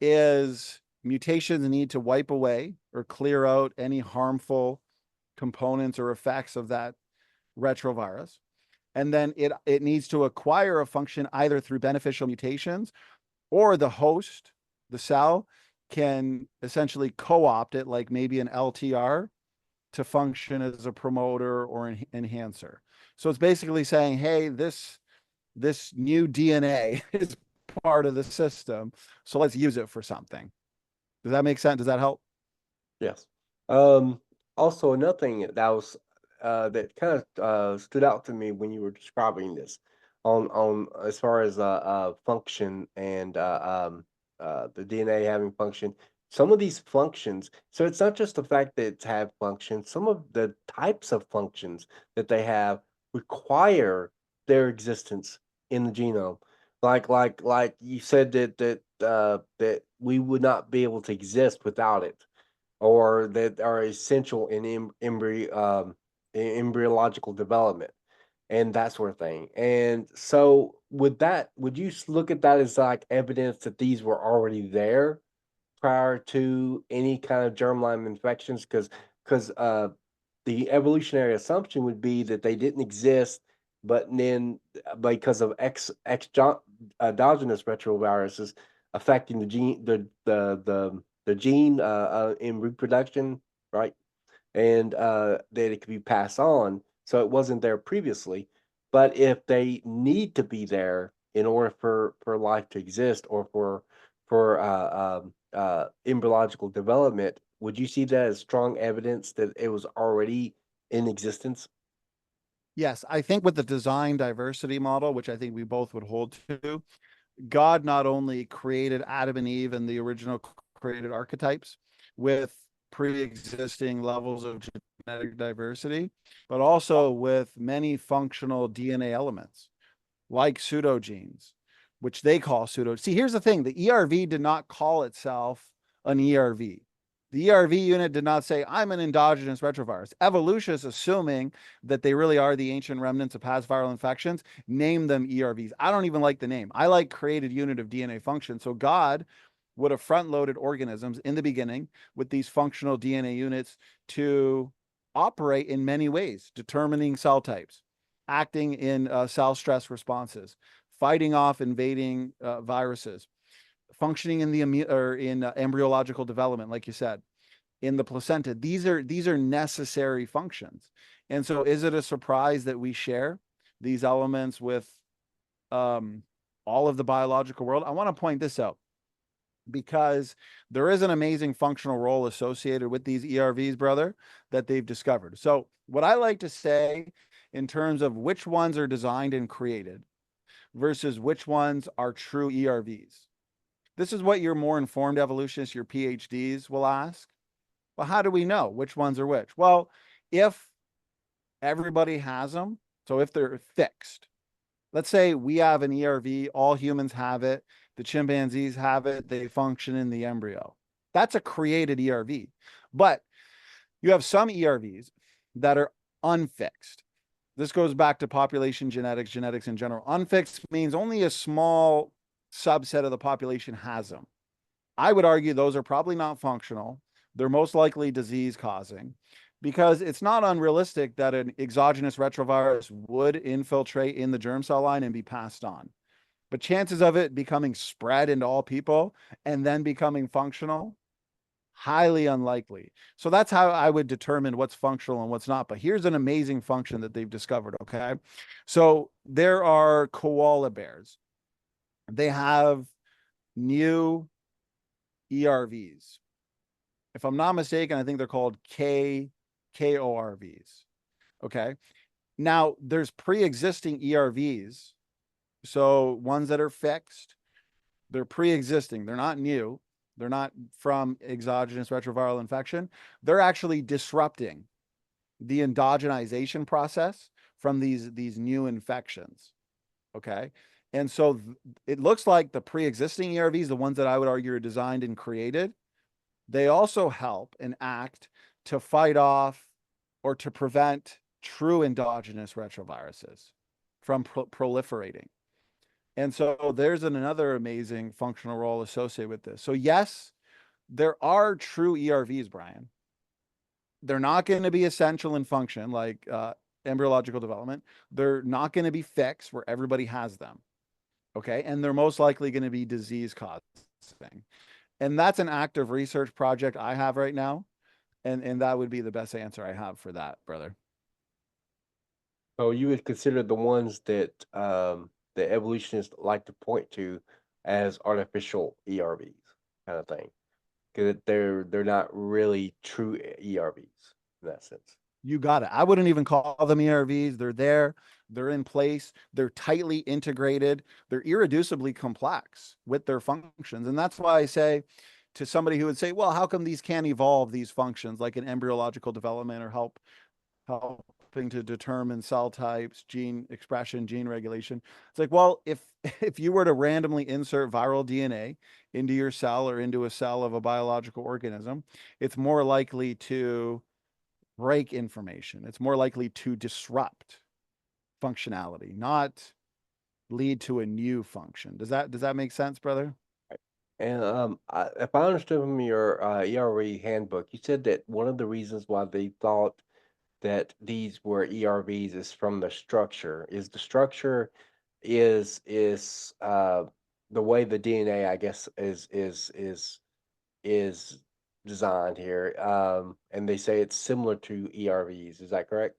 Speaker 2: is mutations need to wipe away or clear out any harmful components or effects of that retrovirus. And then it needs to acquire a function either through beneficial mutations or the host, the cell, can essentially co-opt it, like maybe an LTR, to function as a promoter or an enhancer. So it's basically saying, hey, this new DNA is part of the system, so let's use it for something. Does that make sense? Does that help?
Speaker 1: Yes. Um, Also another thing that kind of stood out to me when you were describing this on as far as function and the DNA having function. Some of these functions, so it's not just the fact that it's have function, some of the types of functions that they have require their existence in the genome. Like you said that we would not be able to exist without it or that are essential in embryological development and that sort of thing. And so, would you look at that as like evidence that these were already there prior to any kind of germline infections? Because the evolutionary assumption would be that they didn't exist, but then because of exogenous retroviruses affecting the gene, the gene in reproduction, right? And that it could be passed on. So it wasn't there previously. But if they need to be there in order for life to exist or for embryological development, would you see that as strong evidence that it was already in existence?
Speaker 2: Yes, I think with the design diversity model, which I think we both would hold to, God not only created Adam and Eve and the original created archetypes with pre-existing levels of genetic diversity, but also with many functional DNA elements like pseudogenes, which they call pseudo. See, here's the thing: the ERV did not call itself an ERV. The ERV unit did not say, I'm an endogenous retrovirus. Evolutionists, assuming that they really are the ancient remnants of past viral infections, name them ERVs. I don't even like the name. I like created unit of DNA function. So God would have front loaded organisms in the beginning with these functional DNA units to operate in many ways, determining cell types, acting in cell stress responses, fighting off invading viruses, functioning in the embryological development, like you said. in the placenta. These are necessary functions. And so is it a surprise that we share these elements with all of the biological world? I want to point this out because there is an amazing functional role associated with these ERVs, brother, that they've discovered. So what I like to say in terms of which ones are designed and created versus which ones are true ERVs. This is what your more informed evolutionists, your PhDs, will ask. Well, how do we know which ones are which? Well, if everybody has them, so if they're fixed, let's say we have an ERV, all humans have it, the chimpanzees have it, they function in the embryo. That's a created ERV. But you have some ERVs that are unfixed. This goes back to population genetics, genetics in general. Unfixed means only a small subset of the population has them. I would argue those are probably not functional. They're most likely disease causing because it's not unrealistic that an exogenous retrovirus would infiltrate in the germ cell line and be passed on. But chances of it becoming spread into all people and then becoming functional, highly unlikely. So that's how I would determine what's functional and what's not. But here's an amazing function that they've discovered. Okay. So there are koala bears. They have new ERVs. If I'm not mistaken, I think they're called KORVs. Okay. Now there's pre-existing ERVs. So ones that are fixed, they're pre-existing. They're not new. They're not from exogenous retroviral infection. They're actually disrupting the endogenization process from these new infections. Okay. And so it looks like the pre-existing ERVs, the ones that I would argue are designed and created, they also help and act to fight off or to prevent true endogenous retroviruses from proliferating. And so there's another amazing functional role associated with this. So yes, there are true ERVs, Brian. They're not going to be essential in function like embryological development. They're not going to be fixed where everybody has them. Okay. And they're most likely going to be disease causing. And that's an active research project I have right now. And that would be the best answer I have for that, brother.
Speaker 1: So you would consider the ones that the evolutionists like to point to as artificial ERVs, kind of thing, because they're not really true ERVs in that sense.
Speaker 2: You got it. I wouldn't even call them ERVs. They're there. They're in place. They're tightly integrated. They're irreducibly complex with their functions. And that's why I say to somebody who would say, well, how come these can't evolve these functions like an embryological development or helping to determine cell types, gene expression, gene regulation? It's like, well, if you were to randomly insert viral DNA into your cell or into a cell of a biological organism, it's more likely to break information. It's more likely to disrupt functionality, not lead to a new function. Does that make sense, brother?
Speaker 1: And if I understood from your ERV handbook, you said that one of the reasons why they thought that these were ERVs is from the structure. Is the structure is the way the DNA, I guess, is designed here. And they say it's similar to ERVs. Is that correct?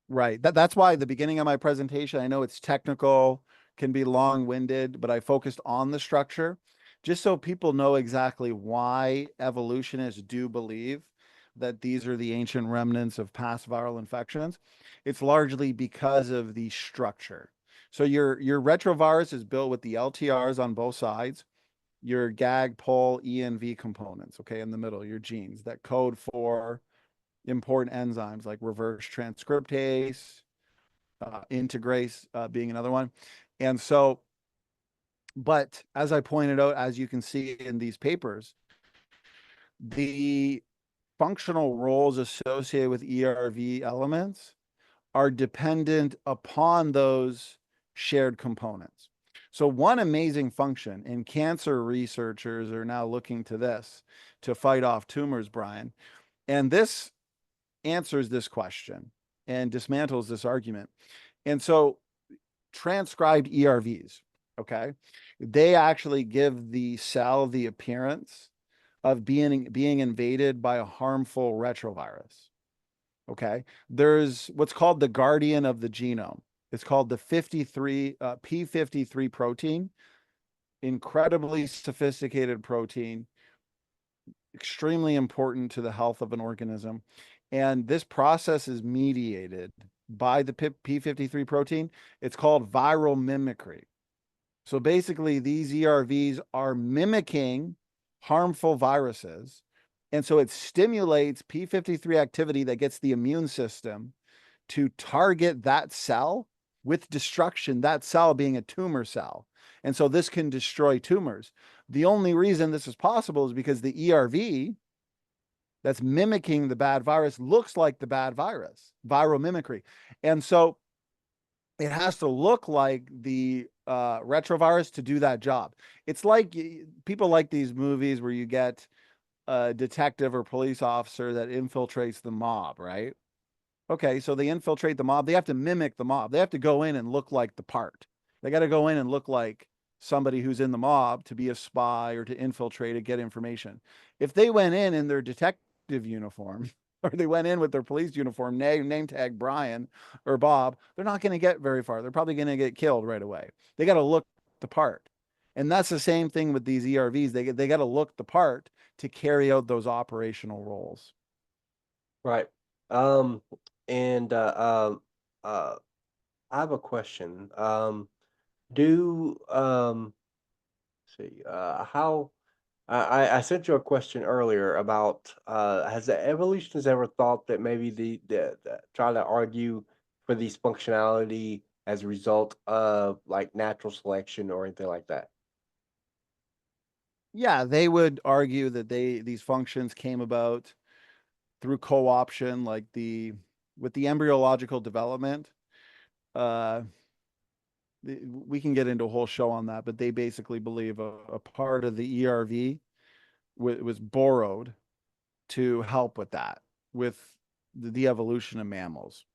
Speaker 2: Right. That's why the beginning of my presentation, I know it's technical, can be long-winded, but I focused on the structure just so people know exactly why evolutionists do believe that these are the ancient remnants of past viral infections. It's largely because of the structure. So your retrovirus is built with the LTRs on both sides, your GAG, POL, ENV components, okay, in the middle, your genes that code for important enzymes like reverse transcriptase, integrase being another one. And so, but as I pointed out, as you can see in these papers, the functional roles associated with ERV elements are dependent upon those shared components. So one amazing function, and cancer researchers are now looking to this to fight off tumors, Brian, and this answers this question and dismantles this argument. And so transcribed ERVs, okay, they actually give the cell the appearance of being invaded by a harmful retrovirus. Okay. There's what's called the guardian of the genome. It's called the P53 protein, incredibly sophisticated protein, extremely important to the health of an organism. And this process is mediated by the P53 protein. It's called viral mimicry. So basically, these ERVs are mimicking harmful viruses. And so it stimulates P53 activity that gets the immune system to target that cell with destruction, that cell being a tumor cell. And so this can destroy tumors. The only reason this is possible is because the ERV that's mimicking the bad virus looks like the bad virus, viral mimicry. And so it has to look like the retrovirus to do that job. It's like people like these movies where you get a detective or police officer that infiltrates the mob, right? Okay, so they infiltrate the mob. They have to mimic the mob. They have to go in and look like the part. They got to go in and look like somebody who's in the mob to be a spy or to infiltrate and get information. If they went in their detective uniform or they went in with their police uniform, name tag Brian or Bob, they're not going to get very far. They're probably going to get killed right away. They got to look the part. And that's the same thing with these ERVs. They got to look the part to carry out those operational roles.
Speaker 1: Right. Um, and I have a question. Do see how I sent you a question earlier about has the evolutionists ever thought that maybe the try to argue for these functionality as a result of like natural selection or anything like that?
Speaker 2: Yeah, they would argue that these functions came about through co-option, like the with the embryological development. Uh, we can get into a whole show on that, but they basically believe a part of the ERV was borrowed to help with that, with the evolution of mammals.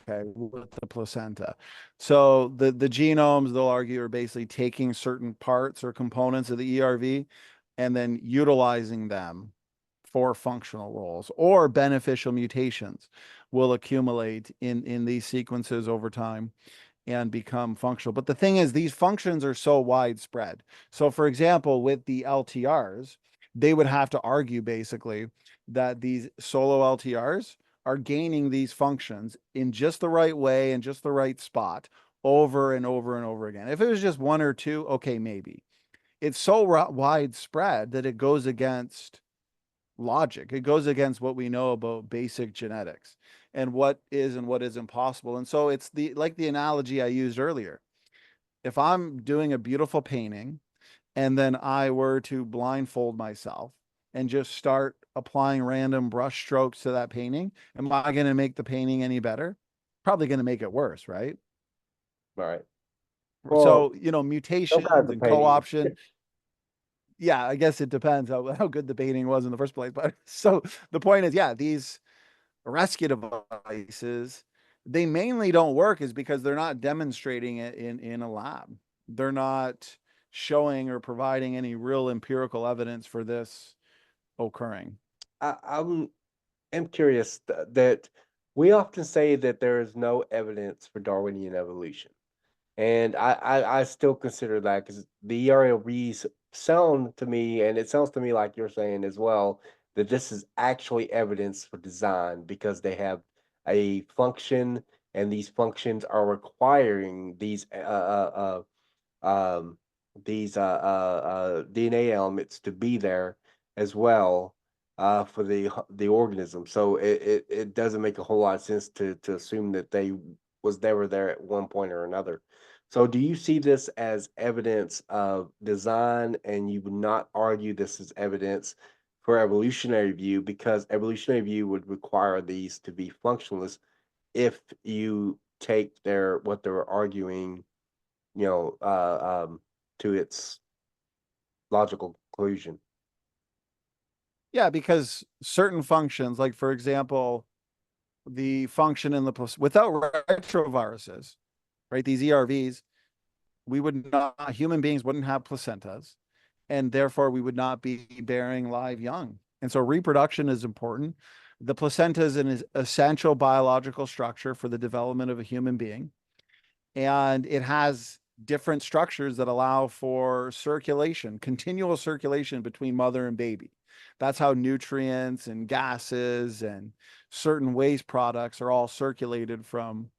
Speaker 2: Okay, with the placenta. So the genomes, they'll argue, are basically taking certain parts or components of the ERV and then utilizing them for functional roles, or beneficial mutations will accumulate in these sequences over time and become functional. But the thing is, these functions are so widespread. So, for example, with the LTRs, they would have to argue basically that these solo LTRs are gaining these functions in just the right way and just the right spot over and over and over again. If it was just one or two, okay, maybe. It's so widespread that it goes against logic. It goes against what we know about basic genetics and what is and what isn't possible. And so it's the like the analogy I used earlier. If I'm doing a beautiful painting and then I were to blindfold myself and just start applying random brush strokes to that painting, am I going to make the painting any better? Probably going to make it worse, right?
Speaker 1: Right. Well,
Speaker 2: So, you know,
Speaker 1: some kinds
Speaker 2: mutations
Speaker 1: of
Speaker 2: and
Speaker 1: painting.
Speaker 2: co-option, yeah, I guess it depends how good the painting was in the first place. But so the point is, yeah, these rescue devices, they mainly don't work is because they're not demonstrating it in a lab. They're not showing or providing any real empirical evidence for this occurring.
Speaker 1: I'm curious that we often say that there is no evidence for Darwinian evolution. And I still consider that because the ERLVs sound to me, and it sounds to me like you're saying as well, that this is actually evidence for design because they have a function, and these functions are requiring um, DNA elements to be there as well for the organism. So it doesn't make a whole lot of sense to assume that they was never there at one point or another. So do you see this as evidence of design, and you would not argue this as evidence for evolutionary view because evolutionary view would require these to be functionalist if you take their what they're arguing, you know, to its logical conclusion.
Speaker 2: Yeah, because certain functions, like for example, the function in the without retroviruses, right? These ERVs, we would not, human beings wouldn't have placentas. and therefore we would not be bearing live young. And so reproduction is important. The placenta is an essential biological structure for the development of a human being, and it has different structures that allow for circulation, continual circulation between mother and baby. That's how nutrients and gases and certain waste products are all circulated from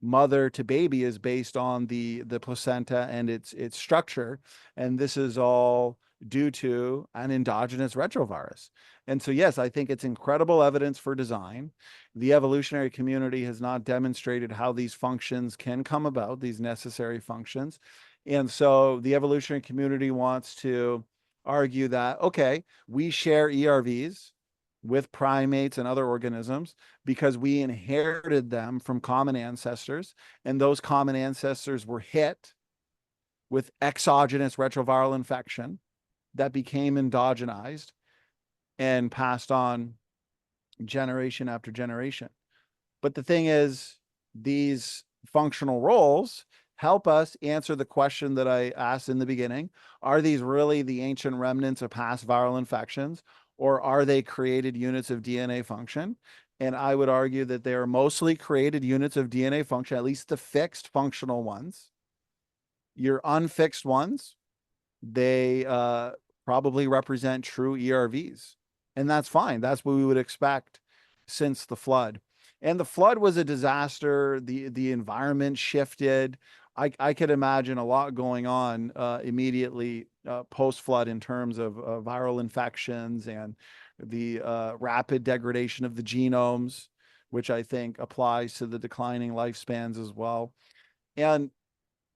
Speaker 2: mother to baby, is based on the placenta and its structure. And this is all due to an endogenous retrovirus. And so, yes, I think it's incredible evidence for design. The evolutionary community has not demonstrated how these functions can come about, these necessary functions. And so the evolutionary community wants to argue that, okay, we share ERVs with primates and other organisms because we inherited them from common ancestors, and those common ancestors were hit with exogenous retroviral infection that became endogenized and passed on generation after generation. But the thing is, these functional roles help us answer the question that I asked in the beginning. Are these really the ancient remnants of past viral infections, or are they created units of DNA function? And I would argue that they are mostly created units of DNA function, at least the fixed functional ones. Your unfixed ones, they probably represent true ERVs. And that's fine. That's what we would expect since the flood. And the flood was a disaster. The environment shifted. I could imagine a lot going on immediately post flood in terms of viral infections and the rapid degradation of the genomes, which I think applies to the declining lifespans as well. And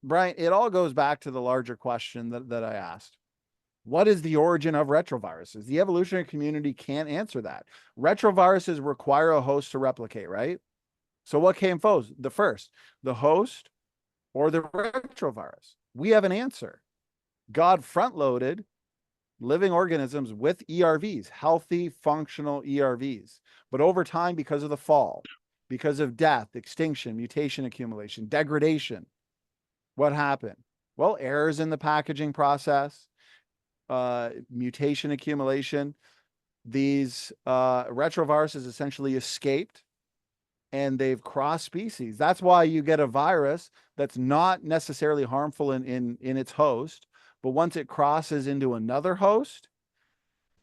Speaker 2: Brian, it all goes back to the larger question that I asked. What is the origin of retroviruses? The evolutionary community can't answer that. Retroviruses require a host to replicate, right? So what came first, the host or the retrovirus? We have an answer. God front-loaded living organisms with ERVs, healthy, functional ERVs. But over time, because of the fall, because of death, extinction, mutation accumulation, degradation, what happened? Well, errors in the packaging process, mutation accumulation. These retroviruses essentially escaped, and they've crossed species. That's why you get a virus that's not necessarily harmful in its host, but once it crosses into another host,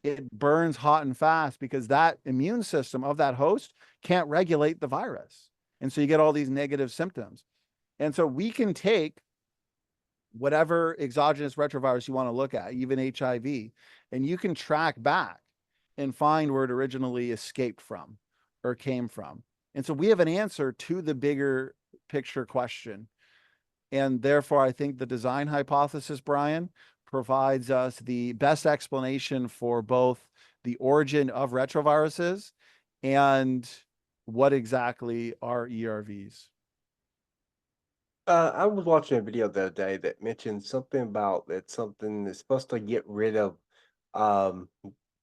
Speaker 2: it burns hot and fast because that immune system of that host can't regulate the virus. And so you get all these negative symptoms. And so we can take whatever exogenous retrovirus you want to look at, even HIV, and you can track back and find where it originally escaped from or came from. And so we have an answer to the bigger picture question. And therefore, I think the design hypothesis, Brian, provides us the best explanation for both the origin of retroviruses and what exactly are ERVs.
Speaker 1: I was watching a video the other day that mentioned something about that something that's supposed to get rid of um,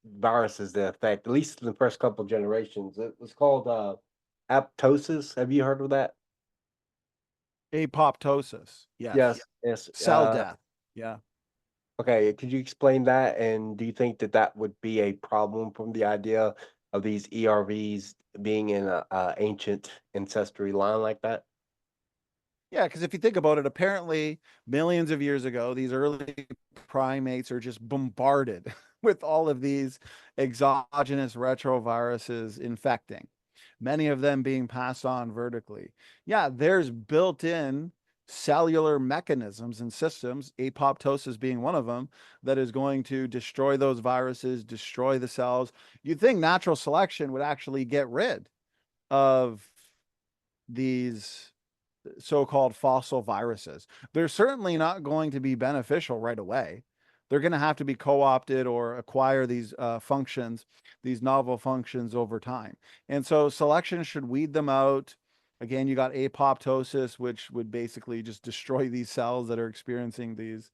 Speaker 1: viruses that affect at least the first couple generations. It was called apoptosis. Have you heard of that?
Speaker 2: Apoptosis. Yes.
Speaker 1: Yes. Yes.
Speaker 2: Cell death. Yeah.
Speaker 1: Okay. Could you explain that? And do you think that that would be a problem from the idea of these ERVs being in a ancient ancestry line like that?
Speaker 2: Yeah, because if you think about it, apparently millions of years ago, these early primates are just bombarded with all of these exogenous retroviruses infecting, many of them being passed on vertically. Yeah, there's built-in cellular mechanisms and systems, apoptosis being one of them, that is going to destroy those viruses, destroy the cells. You'd think natural selection would actually get rid of these so-called fossil viruses. They're certainly not going to be beneficial right away. They're going to have to be co-opted or acquire these functions, these novel functions over time. And so selection should weed them out. Again, you got apoptosis, which would basically just destroy these cells that are experiencing these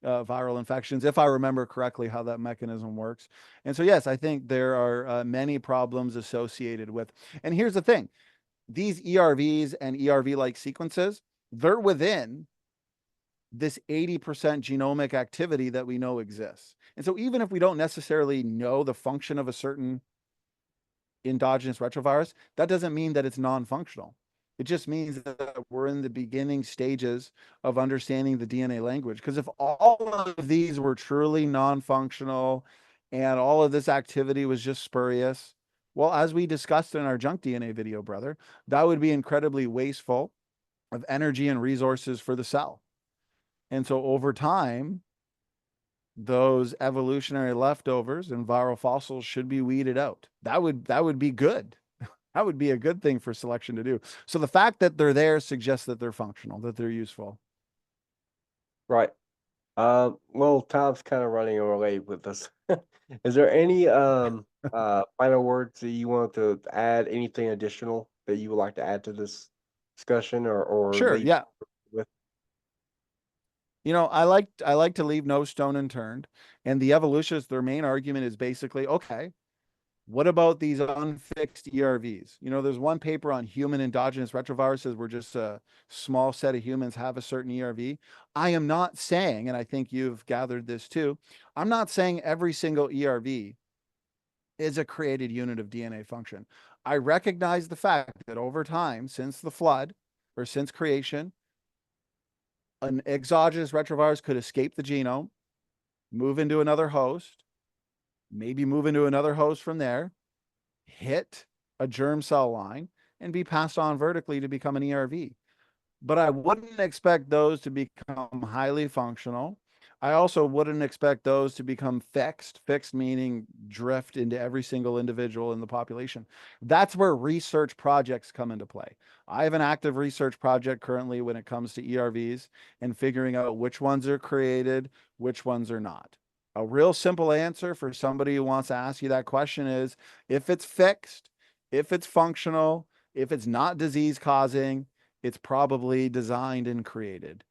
Speaker 2: viral infections, if I remember correctly how that mechanism works. And so, yes, I think there are many problems associated with. And here's the thing, these ERVs and ERV-like sequences, they're within this 80% genomic activity that we know exists. And so even if we don't necessarily know the function of a certain endogenous retrovirus, that doesn't mean that it's non-functional. It just means that we're in the beginning stages of understanding the DNA language. Because if all of these were truly non-functional and all of this activity was just spurious, well, as we discussed in our junk DNA video, brother, that would be incredibly wasteful of energy and resources for the cell. And so over time, those evolutionary leftovers and viral fossils should be weeded out. That would be good. That would be a good thing for selection to do. So the fact that they're there suggests that they're functional, that they're useful.
Speaker 1: Right. Well, time's kind of running away with us. Is there any final words that you want to add? Anything additional that you would like to add to this discussion, or
Speaker 2: Sure,
Speaker 1: leave
Speaker 2: yeah.
Speaker 1: with?
Speaker 2: I like to leave no stone unturned. And the evolutionists, their main argument is basically, okay, what about these unfixed ERVs? There's one paper on human endogenous retroviruses where just a small set of humans have a certain ERV. I am not saying, and I think you've gathered this too, I'm not saying every single ERV is a created unit of DNA function. I recognize the fact that over time, since the flood or since creation, an exogenous retrovirus could escape the genome, move into another host, maybe move into another host from there, hit a germ cell line, and be passed on vertically to become an ERV. But I wouldn't expect those to become highly functional. I also wouldn't expect those to become fixed meaning drift into every single individual in the population. That's where research projects come into play. I have an active research project currently when it comes to ERVs and figuring out which ones are created, which ones are not. A real simple answer for somebody who wants to ask you that question is if it's fixed, if it's functional, if it's not disease causing, it's probably designed and created.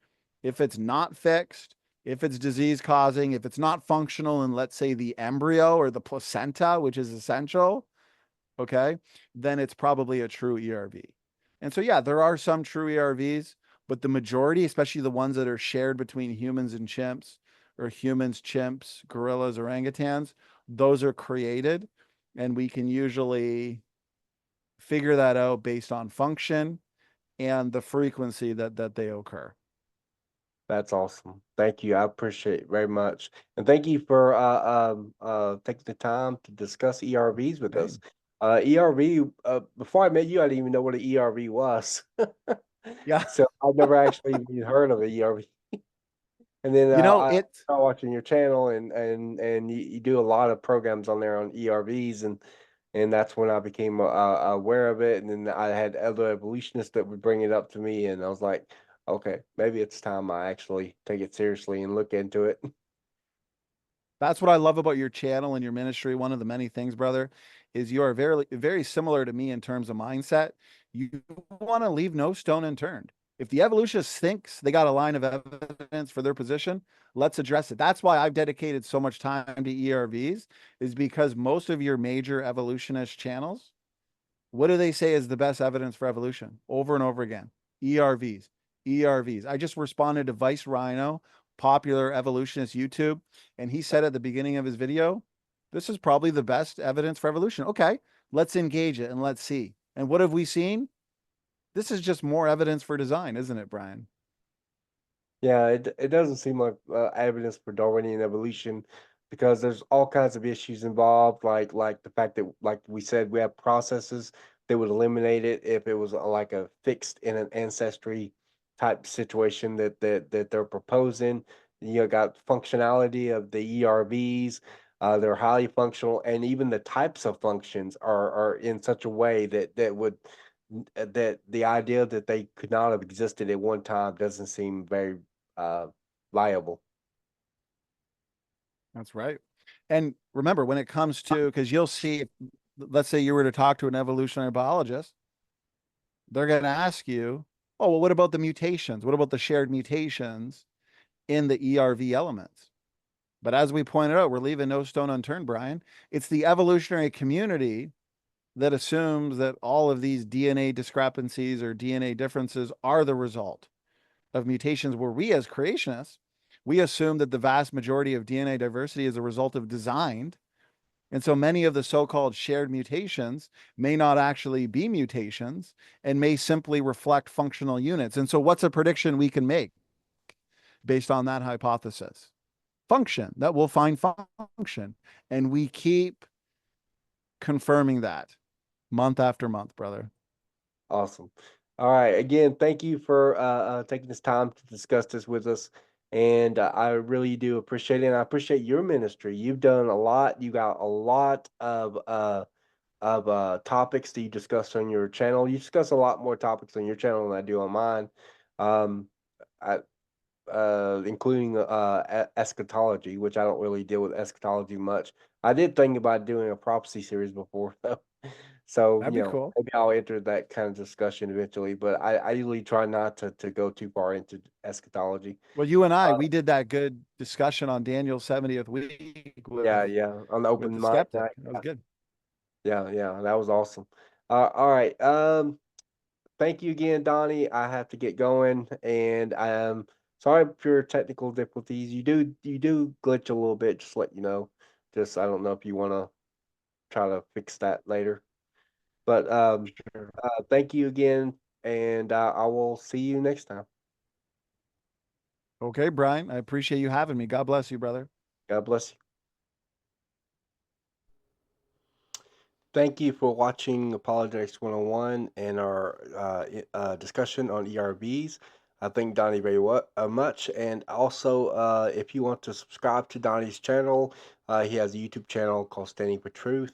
Speaker 2: If it's not fixed, if it's disease causing, if it's not functional in, let's say, the embryo or the placenta, which is essential, okay, then it's probably a true ERV. And so, yeah, there are some true ERVs, but the majority, especially the ones that are shared between humans and chimps, or humans, chimps, gorillas, orangutans, those are created. And we can usually figure that out based on function and the frequency that they occur.
Speaker 1: That's awesome. Thank you. I appreciate it very much, and thank you for taking the time to discuss ERVs with
Speaker 2: Hey,
Speaker 1: us. ERV. Before I met you, I didn't even know what an ERV was.
Speaker 2: yeah,
Speaker 1: So I've never actually even heard of an ERV. And then I
Speaker 2: it
Speaker 1: started watching your channel, and you do a lot of programs on there on ERVs, and that's when I became aware of it. And then I had other evolutionists that would bring it up to me, and I was like, okay, maybe it's time I actually take it seriously and look into it.
Speaker 2: that's what I love about your channel and your ministry. One of the many things, brother, is you are very similar to me in terms of mindset. You want to leave no stone unturned. If the evolutionist thinks they got a line of evidence for their position, let's address it. That's why I've dedicated so much time to ERVs, is because most of your major evolutionist channels, what do they say is the best evidence for evolution over and over again? ERVs, ERVs. I just responded to Vice Rhino, popular evolutionist YouTube, and he said at the beginning of his video, this is probably the best evidence for evolution. Okay, let's engage it and let's see. And what have we seen? This is just more evidence for design, isn't it, Brian?
Speaker 1: Yeah, it doesn't seem like evidence for Darwinian evolution because there's all kinds of issues involved, like the fact that, like we said, we have processes that would eliminate it if it was like a fixed in an ancestry type situation that they're proposing. You got functionality of the ERVs. They're highly functional, and even the types of functions are in such a way that would that the idea that they could not have existed at one time doesn't seem very uh, viable.
Speaker 2: That's right. And remember, when it comes to, because you'll see, let's say you were to talk to an evolutionary biologist, they're going to ask you, oh, well, what about the mutations? What about the shared mutations in the ERV elements? But as we pointed out, we're leaving no stone unturned, Brian. It's the evolutionary community that assumes that all of these DNA discrepancies or DNA differences are the result. of mutations where we as creationists, we assume that the vast majority of DNA diversity is a result of design. And so many of the so-called shared mutations may not actually be mutations and may simply reflect functional units. And so what's a prediction we can make based on that hypothesis? Function, that we'll find function. And we keep confirming that month after month, brother.
Speaker 1: Awesome. All right. Again, thank you for taking this time to discuss this with us. And I really do appreciate it. And I appreciate your ministry. You've done a lot. You got a lot of topics that you discuss on your channel. You discuss a lot more topics on your channel than I do on mine. Um, I, including eschatology, which I don't really deal with eschatology much. I did think about doing a prophecy series before, though. So,
Speaker 2: That'd be cool.
Speaker 1: maybe I'll enter that kind of discussion eventually, but I usually try not to go too far into eschatology.
Speaker 2: Well, you and I,
Speaker 1: Uh,
Speaker 2: we did that good discussion on Daniel's 70th week
Speaker 1: yeah, yeah, on the
Speaker 2: with
Speaker 1: open
Speaker 2: the
Speaker 1: mind
Speaker 2: skeptic.
Speaker 1: night.
Speaker 2: That was good.
Speaker 1: Yeah, yeah, that was awesome. All right. Thank you again, Donnie. I have to get going, and sorry for your technical difficulties. You do glitch a little bit, just to let you know. Just I don't know if you want to try to fix that later. But
Speaker 2: Sure.
Speaker 1: thank you again, and I will see you next time.
Speaker 2: Okay, Brian, I appreciate you having me. God bless you, brother.
Speaker 1: God bless you. Thank you for watching Apologetics 101 and our discussion on ERVs. I thank Donnie very much. And also, if you want to subscribe to Donnie's channel, he has a YouTube channel called Standing for Truth.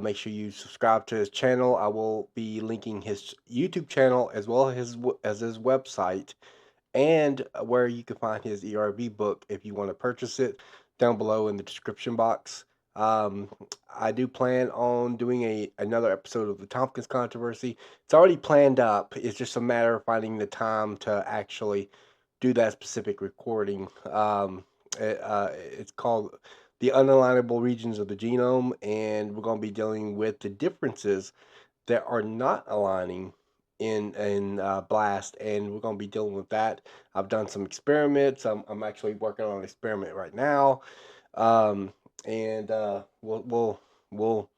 Speaker 1: Make sure you subscribe to his channel. I will be linking his YouTube channel as well as his website and where you can find his ERV book if you want to purchase it down below in the description box. Um, I do plan on doing another episode of the Tompkins controversy. It's already planned up. It's just a matter of finding the time to actually do that specific recording. It's called The Unalienable Regions of the Genome, and we're going to be dealing with the differences that are not aligning in blast, and we're going to be dealing with that. I've done some experiments. I'm actually working on an experiment right now, um, and we'll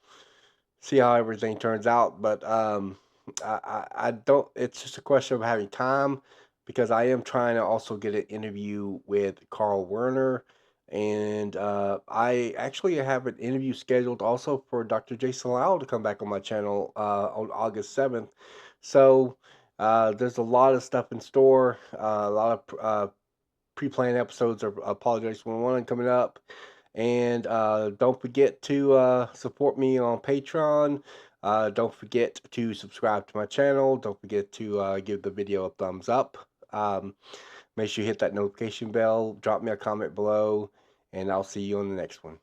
Speaker 1: see how everything turns out. But I don't. It's just a question of having time because I am trying to also get an interview with Carl Werner, and I actually have an interview scheduled also for Dr. Jason Lau to come back on my channel on August 7th. So there's a lot of stuff in store, a lot of pre-planned episodes of Apologetics 101 coming up. And don't forget to support me on Patreon. Don't forget to subscribe to my channel. Don't forget to give the video a thumbs up. Um, Make sure you hit that notification bell. Drop me a comment below. And I'll see you on the next one.